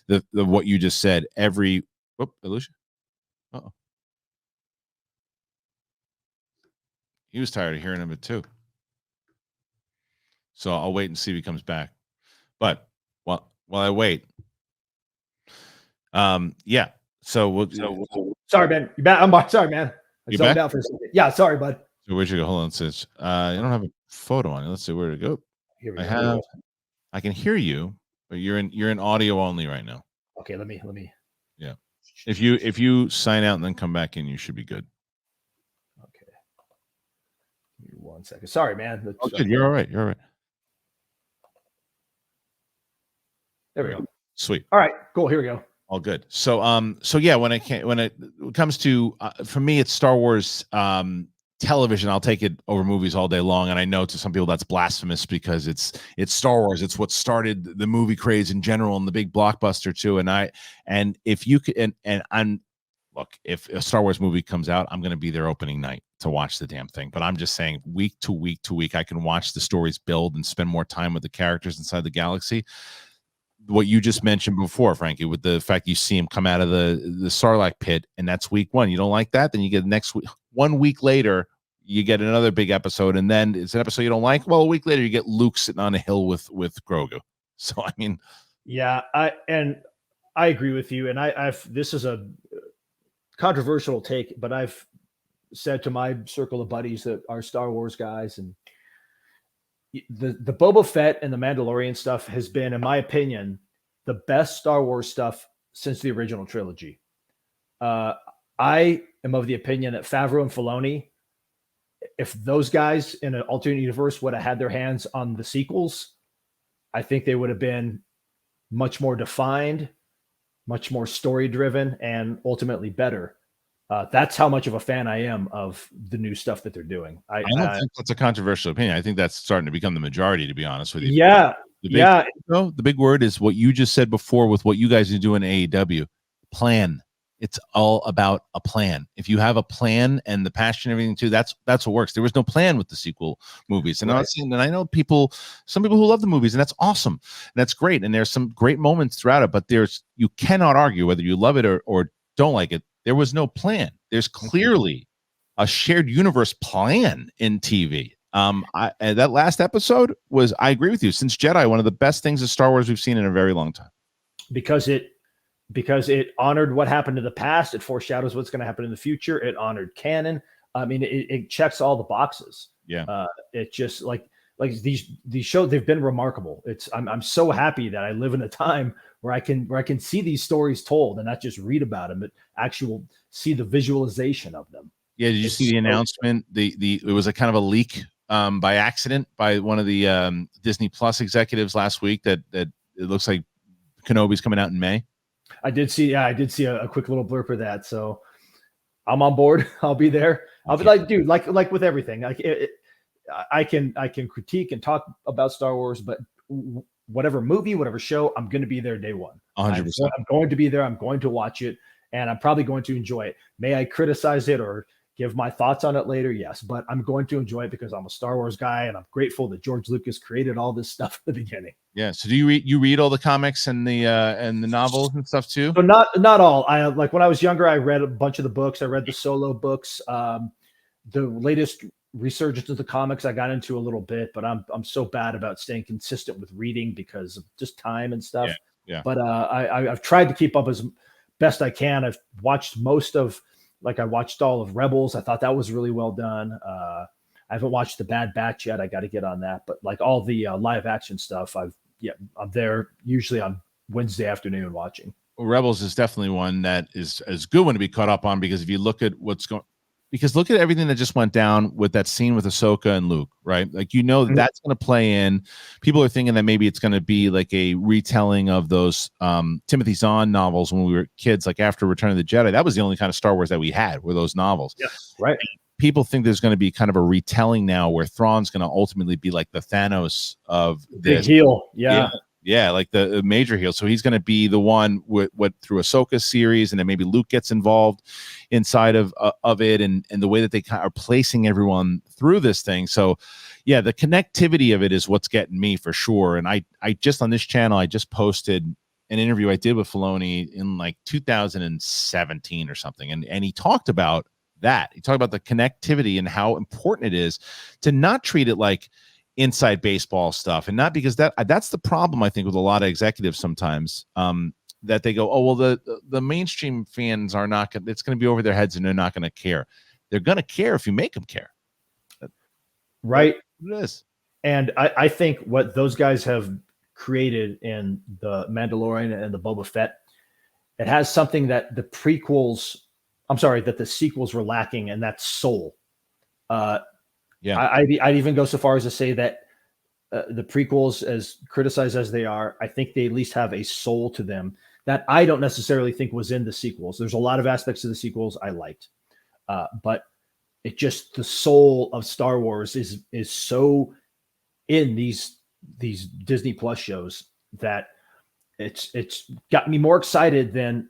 the what you just said. Alicia. Uh-oh. He was tired of hearing of it too. So I'll wait and see if he comes back. But while I wait, yeah. So sorry, man. You back? I'm sorry, man. You back? Out for a second. Yeah, sorry, bud. So where'd you go? Hold on, sis. You don't have a photo on it. Let's see where to go. Here we go. I can hear you, but you're in audio only right now. Okay, let me. Yeah. If you sign out and then come back in, you should be good. Okay. Give me 1 second. Sorry, man. Okay, you're all right. You're all right. There we go. Sweet. All right, cool. Here we go. All good. So yeah, when it comes to for me, it's Star Wars television. I'll take it over movies all day long. And I know to some people that's blasphemous, because it's Star Wars. It's what started the movie craze in general, and the big blockbuster too. And if you could, and I'm, look, if a Star Wars movie comes out, I'm going to be there opening night to watch the damn thing. But I'm just saying, week to week, I can watch the stories build and spend more time with the characters inside the galaxy. What you just mentioned before, Frankie, with the fact you see him come out of the Sarlacc pit, and that's week 1. You don't like that? Then you get next week, 1 week later, you get another big episode, and then it's an episode you don't like. Well, a week later, you get Luke sitting on a hill with Grogu. So I mean, yeah, I agree with you, and this is a controversial take, but I've said to my circle of buddies that are Star Wars guys, and the Boba Fett and the Mandalorian stuff has been, in my opinion, the best Star Wars stuff since the original trilogy. I am of the opinion that Favreau and Filoni, if those guys in an alternate universe would have had their hands on the sequels, I think they would have been much more defined, much more story driven, and ultimately better. That's how much of a fan I am of the new stuff that they're doing. I don't think that's a controversial opinion. I think that's starting to become the majority, to be honest with you. Yeah. The big word is what you just said before with what you guys are doing in AEW. Plan. It's all about a plan. If you have a plan and the passion and everything too, that's what works. There was no plan with the sequel movies. And, and I know some people who love the movies, and that's awesome. And that's great. And there's some great moments throughout it, but you cannot argue whether you love it or don't like it. There was no plan. There's clearly a shared universe plan in TV. That last episode was, I agree with you, since Jedi, one of the best things of Star Wars we've seen in a very long time. Because it honored what happened in the past. It foreshadows what's going to happen in the future. It honored canon. I mean, it checks all the boxes. Yeah. It just like these shows, they've been remarkable. I'm so happy that I live in a time where I can see these stories told and not just read about them, but actually see the visualization of them. Yeah. Did you see the announcement? It was a kind of a leak by accident by one of the Disney Plus executives last week that it looks like Kenobi's coming out in May. I did see a quick little blurb for that. So I'm on board. I'll be there. I'll be like, dude, like with everything, I can critique and talk about Star Wars, but whatever movie, whatever show, I'm going to be there day one. 100%. I'm going to be there. I'm going to watch it, and I'm probably going to enjoy it. May I criticize it or give my thoughts on it later? Yes, but I'm going to enjoy it because I'm a Star Wars guy, and I'm grateful that George Lucas created all this stuff at the beginning. Yeah. So do you read all the comics and the novels and stuff too? So not all. I like when I was younger, I read a bunch of the books. I read the solo books. The latest resurgence of the comics I got into a little bit, but I'm so bad about staying consistent with reading because of just time and stuff. Yeah. But I've tried to keep up as best I can. I've watched I watched all of Rebels. I thought that was really well done. I haven't watched The Bad Batch yet. I got to get on that. But like all the live action stuff, I'm there usually on Wednesday afternoon watching. Well, Rebels is definitely one that is a good one to be caught up on, because if you look at look at everything that just went down with that scene with Ahsoka and Luke, right? Like, that's going to play in. People are thinking that maybe it's going to be like a retelling of those Timothy Zahn novels when we were kids, like after Return of the Jedi. That was the only kind of Star Wars that we had, were those novels. Yeah, right. People think there's going to be kind of a retelling now where Thrawn's going to ultimately be like the Thanos of this. Big heel. Yeah, like the major heel. So he's going to be the one with through Ahsoka's series, and then maybe Luke gets involved inside of it, and the way that they kind of are placing everyone through this thing. So yeah, the connectivity of it is what's getting me for sure. And I just on this channel, I just posted an interview I did with Filoni in like 2017 or something, and he talked about that. He talked about the connectivity and how important it is to not treat it like inside baseball stuff, and not because that's the problem I think with a lot of executives sometimes, that they go, oh well, the mainstream fans are not gonna, it's going to be over their heads and they're not going to care. They're going to care if you make them care, right? It is. And I think what those guys have created in the Mandalorian and the Boba Fett, it has something that the sequels were lacking, and that's soul. Yeah, I'd even go so far as to say that the prequels, as criticized as they are, I think they at least have a soul to them that I don't necessarily think was in the sequels. There's a lot of aspects of the sequels I liked, but it just, the soul of Star Wars is so in these Disney Plus shows that it's got me more excited than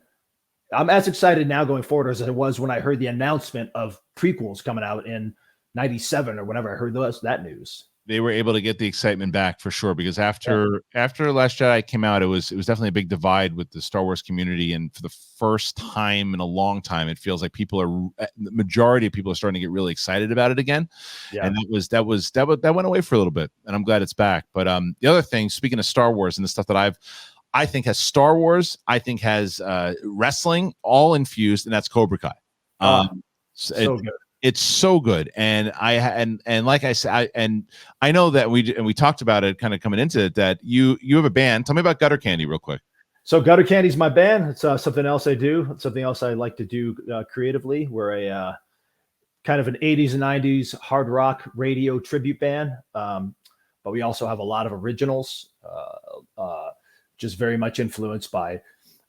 I'm as excited now going forward as I was when I heard the announcement of prequels coming out in 97 or whenever I heard that news. they were able to get the excitement back for sure, because after Last Jedi came out, it was definitely a big divide with the Star Wars community, and for the first time in a long time, it feels like the majority of people are starting to get really excited about it again. And that went away for a little bit, and I'm glad it's back. But the other thing, speaking of Star Wars and the stuff that I think has Star Wars, I think has wrestling all infused, and that's Cobra Kai. So good. It's so good, and like I said, I know that we talked about it kind of coming into it, that you have a band. Tell me about Gutter Candy real quick. So Gutter Candy's my band. It's something else I do. It's something else I like to do creatively. We're a kind of an 80s and 90s hard rock radio tribute band, but we also have a lot of originals, just very much influenced by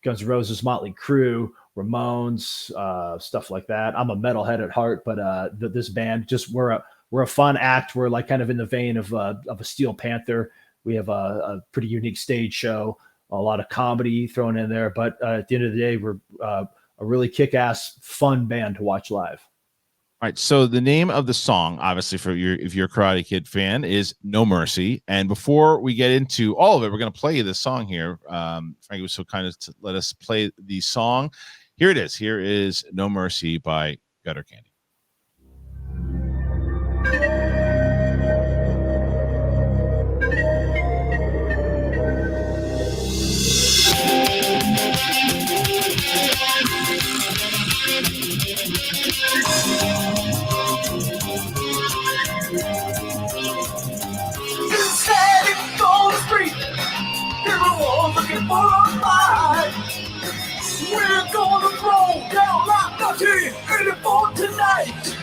Guns N' Roses, Motley Crue, Ramones, stuff like that. I'm a metalhead at heart, but this band, just we're a fun act. We're like kind of in the vein of a Steel Panther. We have a pretty unique stage show, a lot of comedy thrown in there. But at the end of the day, we're a really kick-ass, fun band to watch live. All right, so the name of the song, obviously, if you're a Karate Kid fan, is No Mercy. And before we get into all of it, we're going to play you this song here. Frankie was so kind as to let us play the song. Here it is. Here is No Mercy by Gutter Candy. Looking for a fight. We're gonna throw down like nothing for tonight.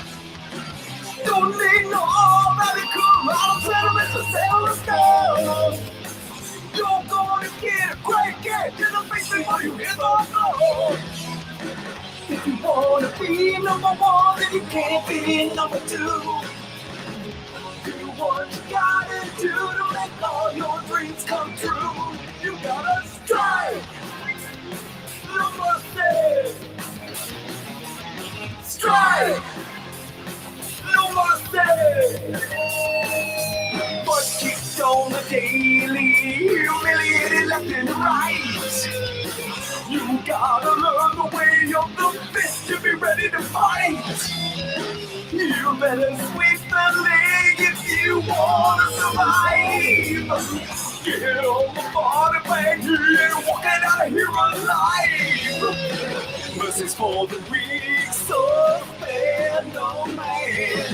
Don't need no all-night corral settlements to settle the score. You're gonna get a great kick in the face before you hit the floor. If you wanna be number one, then you can't be number two. Do what you gotta do to make all your dreams come true. You gotta strike, no mercy. Strike, no mercy. But kicked on the daily, humiliated left and right. You gotta learn the way of the fist to be ready to fight. You better sweep the leg if you wanna survive. Get on the body bag and walking out of here alive. Mercy's for the weak, so spare no man.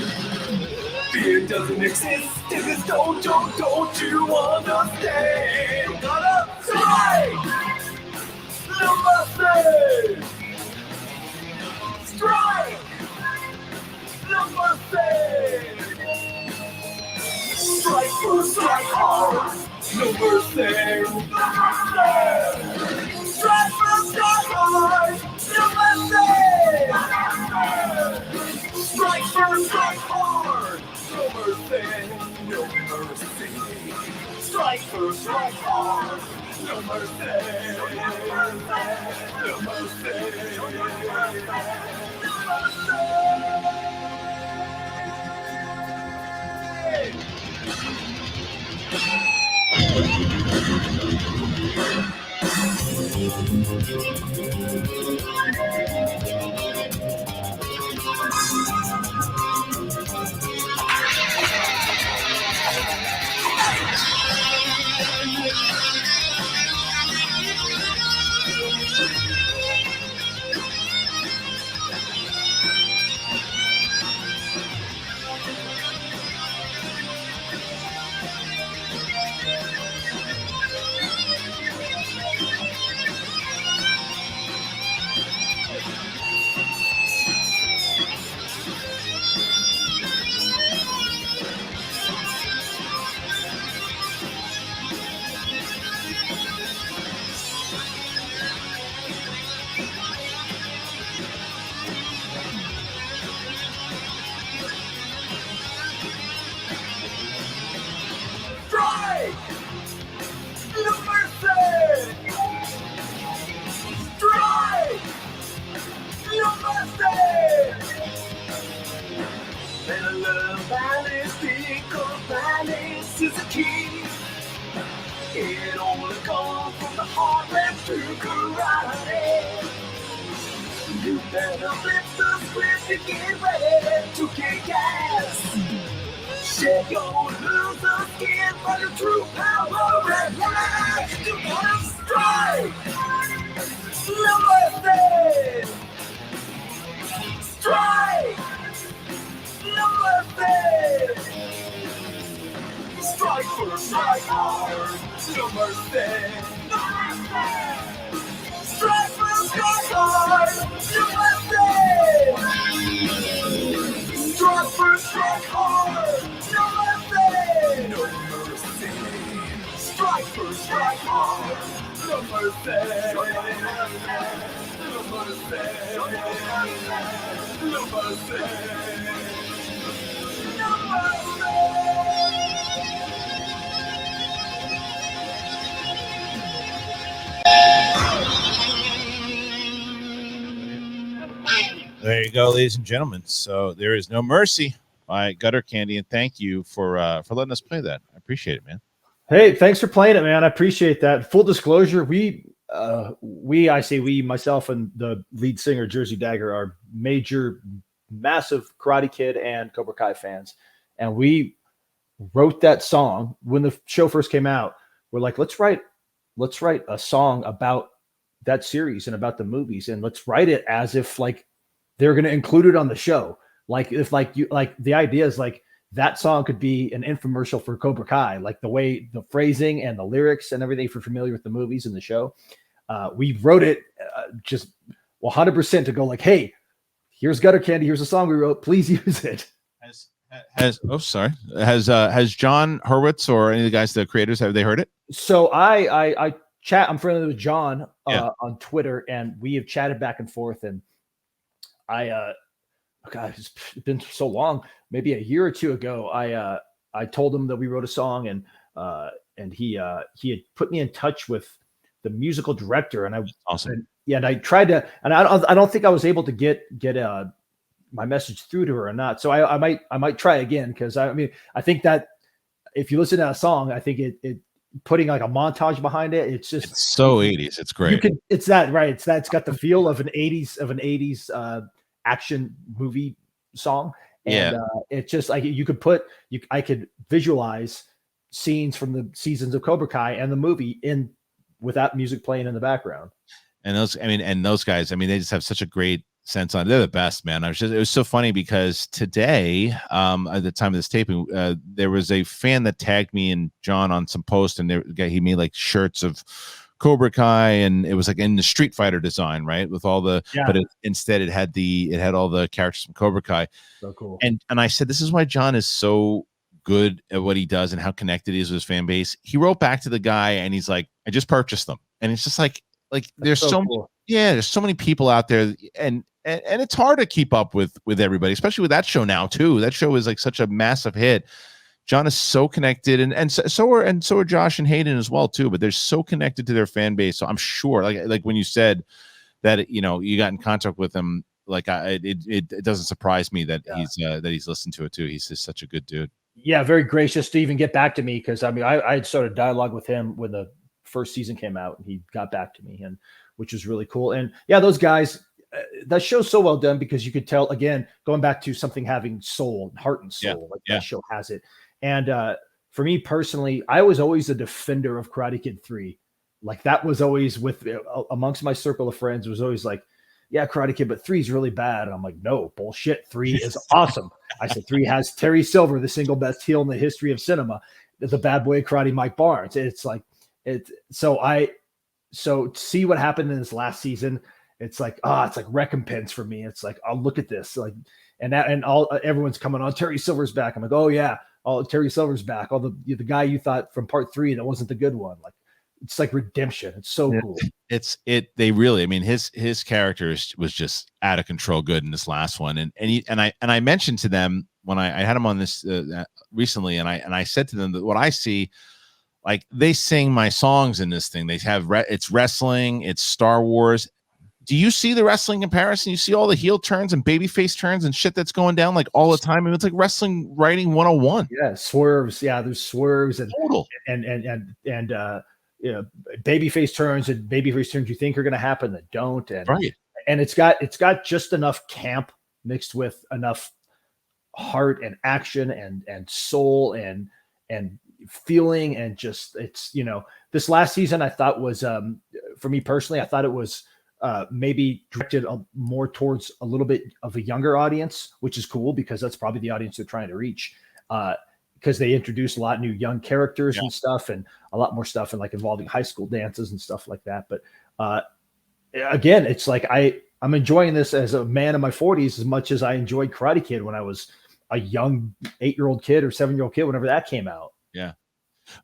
Fear doesn't exist in this dojo, don't you understand? You gotta strike, no mercy. Strike, no mercy. Strike first, strike hard. No mercy, no mercy. Strike first, strike hard. No mercy. Strike first, strike hard. No mercy, no mercy. Strike first, strike hard. No mercy, no mercy, no mercy, Better flip the script and get ready to kick ass. Shake your loser skin for the true power and light. You wanna strike? No mercy. Strike. No mercy. Strike first, strike hard. No mercy. No mercy. Strike first, strike hard. No mercy. Strike first, strike hard. No mercy. No mercy. Strike first, strike hard. No mercy. No mercy. No mercy. No mercy. There you go, ladies and gentlemen. So there is no mercy by Gutter Candy, and thank you for letting us play that. I appreciate it, man. Hey, thanks for playing it, man. I appreciate that. Full disclosure, myself and the lead singer Jersey Dagger are massive Karate Kid and Cobra Kai fans, and we wrote that song when the show first came out. We're like, let's write a song about that series and about the movies, and let's write it as if like they're going to include it on the show. Like if the idea is like that song could be an infomercial for Cobra Kai, like the way the phrasing and the lyrics and everything, if you're familiar with the movies and the show. We wrote it just 100% to go like, hey, here's Gutter Candy. Here's a song we wrote. Please use it. Has John Hurwitz or any of the guys, the creators, have they heard it? So I chat. I'm friendly with John on Twitter, and we have chatted back and forth. And God, it's been so long. Maybe a year or two ago, I told him that we wrote a song, and he had put me in touch with the musical director, and awesome. And I tried to, and I don't think I was able to get my message through to her or not. So I might try again, because I think that if you listen to that song, I think it putting like a montage behind it, it's so 80s. It's great. It's got the feel of an 80s action movie song. And it's just like I could visualize scenes from the seasons of Cobra Kai and the movie in without music playing in the background. And those guys, they just have such a great sense on it. They're the best, man. It was so funny because today, at the time of this taping, there was a fan that tagged me and John on some post, and he made like shirts of Cobra Kai, and it was like in the Street Fighter design, right? With all the, but instead it had all the characters from Cobra Kai. So cool. And I said, this is why John is so good at what he does and how connected he is with his fan base. He wrote back to the guy and he's like, I just purchased them. And it's just like there's so cool. There's so many people out there, and it's hard to keep up with everybody, especially with that show now too. That show is like such a massive hit. John is so connected, and so are Josh and Hayden as well too. But they're so connected to their fan base. So I'm sure, like when you said that, you got in contact with him, like it doesn't surprise me that he's listened to it too. He's just such a good dude. Yeah, very gracious to even get back to me, because I had started dialogue with him when the first season came out, and he got back to me, and which was really cool. And yeah, those guys, that show's so well done, because you could tell, again, going back to something having soul, heart and soul, that show has it. And for me personally, I was always a defender of Karate Kid 3. Like that was always amongst my circle of friends, was always like, yeah, Karate Kid, but 3 is really bad. And I'm like, no, bullshit. 3 is awesome. I said 3 has Terry Silver, the single best heel in the history of cinema, the bad boy karate Mike Barnes. It's like so to see what happened in this last season, it's like recompense for me. It's like, I'll look at this, like, and everyone's coming on. Terry Silver's back. I'm like, oh yeah, Terry Silver's back. All the guy you thought from part 3 that wasn't the good one. Like, it's like redemption. It's so cool. They really, his character was just out of control good in this last one. And I mentioned to them when I had him on this recently, and I said to them that what I see, like, they sing my songs in this thing. They have it's wrestling, it's Star Wars. Do you see the wrestling comparison? You see all the heel turns and babyface turns and shit that's going down like all the time. It's like wrestling writing 101. Yeah, swerves. Yeah, there's swerves and total. And babyface turns you think are going to happen that don't. And right. And it's got just enough camp mixed with enough heart and action and soul and feeling, and just, it's, this last season I thought was, for me personally, I thought it was maybe directed more towards a little bit of a younger audience, which is cool because that's probably the audience they're trying to reach, because they introduced a lot of new young characters and stuff, and a lot more stuff, and like involving high school dances and stuff like that. But again, it's like I'm enjoying this as a man in my 40s as much as I enjoyed Karate Kid when I was a young 8-year-old kid or 7-year-old kid whenever that came out.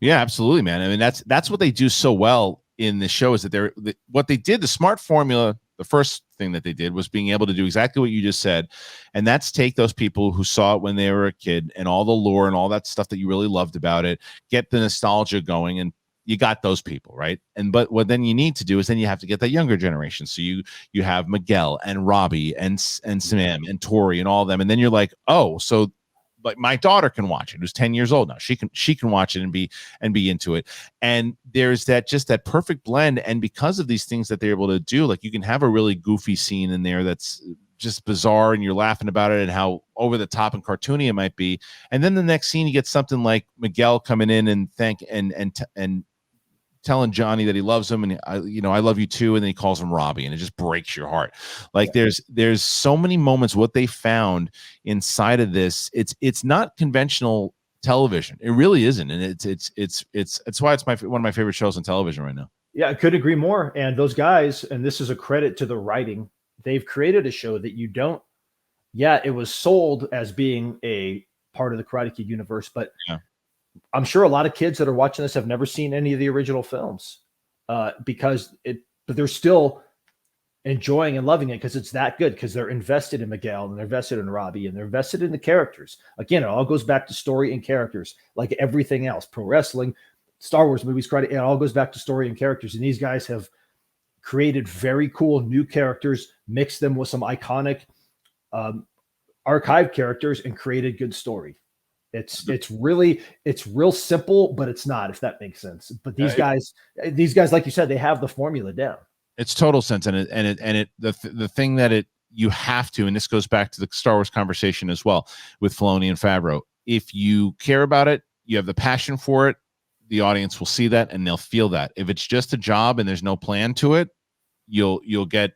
Yeah, absolutely, man. I mean, that's what they do so well in the show, is that what they did, the smart formula, the first thing that they did was being able to do exactly what you just said. And that's take those people who saw it when they were a kid and all the lore and all that stuff that you really loved about it, get the nostalgia going, and you got those people, right? But what then you need to do is then you have to get that younger generation. So you have Miguel and Robbie and Sam and Tori and all of them. And then you're like, oh, so like my daughter can watch it, who's 10 years old now. She can watch it and be into it. And there's that perfect blend. And because of these things that they're able to do, like you can have a really goofy scene in there that's just bizarre and you're laughing about it and how over the top and cartoony it might be. And then the next scene, you get something like Miguel coming in and and telling Johnny that he loves him, and I love you too, and then he calls him Robbie, and it just breaks your heart. Like there's so many moments. What they found inside of this, it's not conventional television. It really isn't, and it's why it's one of my favorite shows on television right now. Yeah, I could agree more. And those guys, and this is a credit to the writing, they've created a show that you don't. Yeah, it was sold as being a part of the Karate Kid universe, but I'm sure a lot of kids that are watching this have never seen any of the original films, but they're still enjoying and loving it because it's that good, because they're invested in Miguel and they're invested in Robbie and they're invested in the characters. Again, it all goes back to story and characters, like everything else, pro wrestling, Star Wars movies, karate, it all goes back to story and characters. And these guys have created very cool new characters, mixed them with some iconic archive characters, and created good story. It's real simple, but it's not, if that makes sense. But these guys, like you said, they have the formula down. It's total sense. The thing that you have to, and this goes back to the Star Wars conversation as well with Filoni and Favreau. If you care about it, you have the passion for it, the audience will see that and they'll feel that. If it's just a job and there's no plan to it, you'll get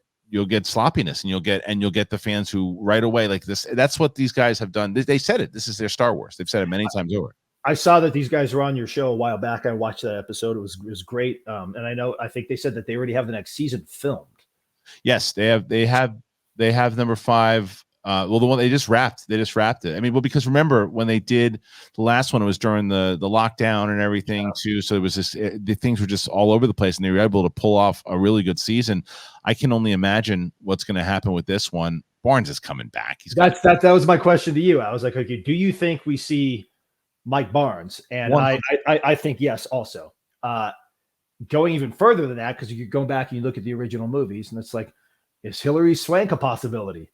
sloppiness, and you'll get the fans who right away, like this. That's what these guys have done. They said it. This is their Star Wars. They've said it many times over. I saw that these guys were on your show a while back. I watched that episode. It was great. And I think they said that they already have the next season filmed. Yes, they have number 5. Well, the one they just wrapped it. I mean, because remember when they did the last one, it was during the lockdown and everything too. So it was just, the things were just all over the place, and they were able to pull off a really good season. I can only imagine what's going to happen with this one. Barnes is coming back. That was my question to you. I was like, okay, do you think we see Mike Barnes? And I think yes. Also, going even further than that, because you go back and you look at the original movies, and it's like, is Hilary Swank a possibility?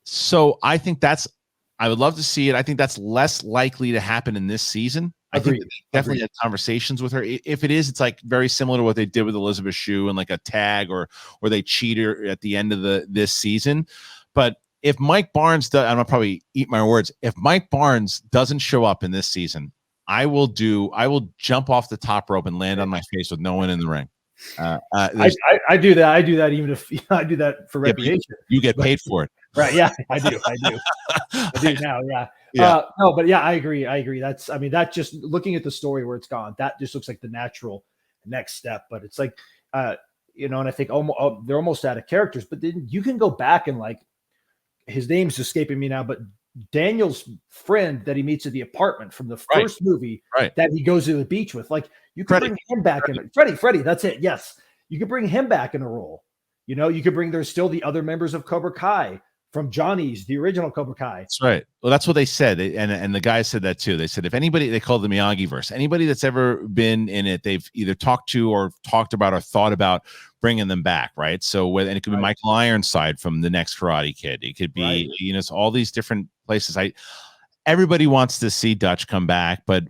So I think I would love to see it. I think that's less likely to happen in this season. I think they definitely had conversations with her. If it is, it's like very similar to what they did with Elizabeth Shue and like a tag or they cheat her at the end of this season. But if Mike Barnes does, I'm gonna probably eat my words. If Mike Barnes doesn't show up in this season, I will jump off the top rope and land on my face with no one in the ring. I do that. I do that even if I do that for reputation. You get paid for it. Right. Yeah, I do. I do now. Yeah. No, but yeah, I agree. That just looking at the story where it's gone, that just looks like the natural next step. But it's like, and I think they're almost out of characters, but then you can go back and like, his name's escaping me now, but Daniel's friend that he meets at the apartment from the first movie that he goes to the beach with, like you could bring him back in. Freddie, that's it. Yes. You could bring him back in a role. You could bring, there's still the other members of Cobra Kai from Johnny's, the original Cobra Kai. That's right. Well, that's what they said. And the guys said that too. They said, if anybody, they called the Miyagi-verse, anybody that's ever been in it, they've either talked to or talked about or thought about bringing them back. Right. So and it could be Michael Ironside from the next Karate Kid. It could be, it's all these different places. Everybody wants to see Dutch come back, but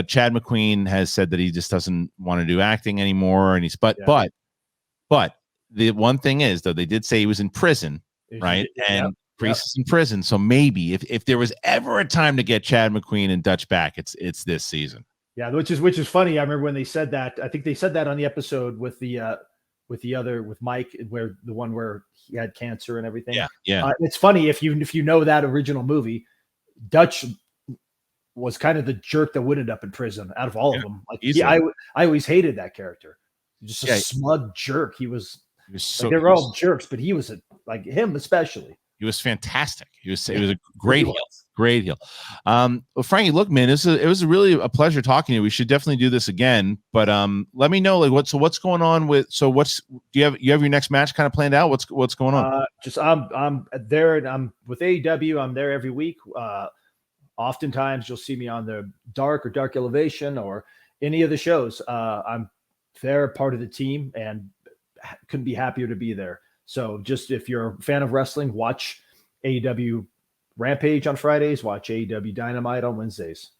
Chad McQueen has said that he just doesn't want to do acting anymore. And but the one thing is, though, they did say he was in prison, right? And Priest is in prison. So maybe if there was ever a time to get Chad McQueen and Dutch back, it's this season. Yeah, which is funny. I remember when they said that. I think they said that on the episode with Mike, where the one where he had cancer and everything. Yeah. It's funny if you know that original movie, Dutch was kind of the jerk that would end up in prison out of all of them. Like I always hated that character. Just a smug jerk. He was so, they were all jerks, but he was like him especially. He was fantastic. It was a great heel. Great heel. Well, Frankie, look, man, it was really a pleasure talking to you. We should definitely do this again. But let me know what's going on with. So do you have your next match kind of planned out? What's going on? I'm there and I'm with AEW. I'm there every week. Oftentimes you'll see me on the Dark Elevation or any of the shows. I'm there, part of the team, and couldn't be happier to be there. So just if you're a fan of wrestling, watch AEW Rampage on Fridays, watch AEW Dynamite on Wednesdays.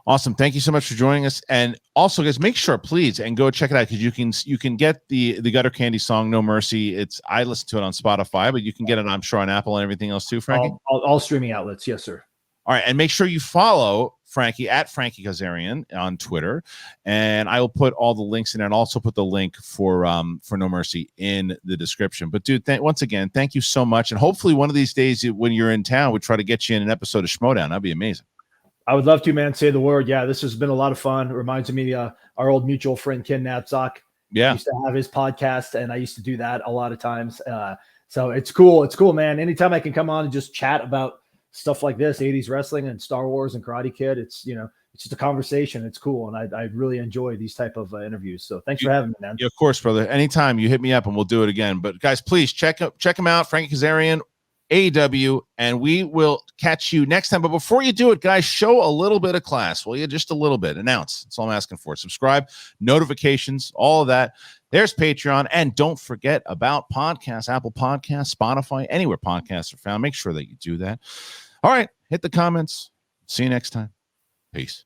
Awesome. Thank you so much for joining us. And also, guys, make sure, please, and go check it out, because you can get the Gutter Candy song, No Mercy. I listen to it on Spotify, but you can get it, I'm sure, on Apple and everything else too, Frankie. All streaming outlets. Yes, sir. All right. And make sure you follow Frankie at Frankie Kazarian on Twitter. And I will put all the links in, and also put the link for No Mercy in the description. But dude, once again, thank you so much. And hopefully one of these days when you're in town, we'll try to get you in an episode of Schmoedown. That'd be amazing. I would love to, man. Say the word. Yeah, this has been a lot of fun. It reminds me of our old mutual friend, Ken Napzok. Yeah. He used to have his podcast, and I used to do that a lot of times. So it's cool. It's cool, man. Anytime I can come on and just chat about stuff like this, 80s wrestling and Star Wars and Karate Kid, it's just a conversation. It's cool. And I really enjoy these type of interviews. So thanks for having me, man. Yeah, of course, brother. Anytime, you hit me up and we'll do it again. But guys, please check him out, Frankie Kazarian, AEW, and we will catch you next time. But before you do it, guys, show a little bit of class. Will you? Just a little bit. Announce. That's all I'm asking for. Subscribe, notifications, all of that. There's Patreon. And don't forget about podcasts, Apple Podcasts, Spotify, anywhere podcasts are found. Make sure that you do that. All right. Hit the comments. See you next time. Peace.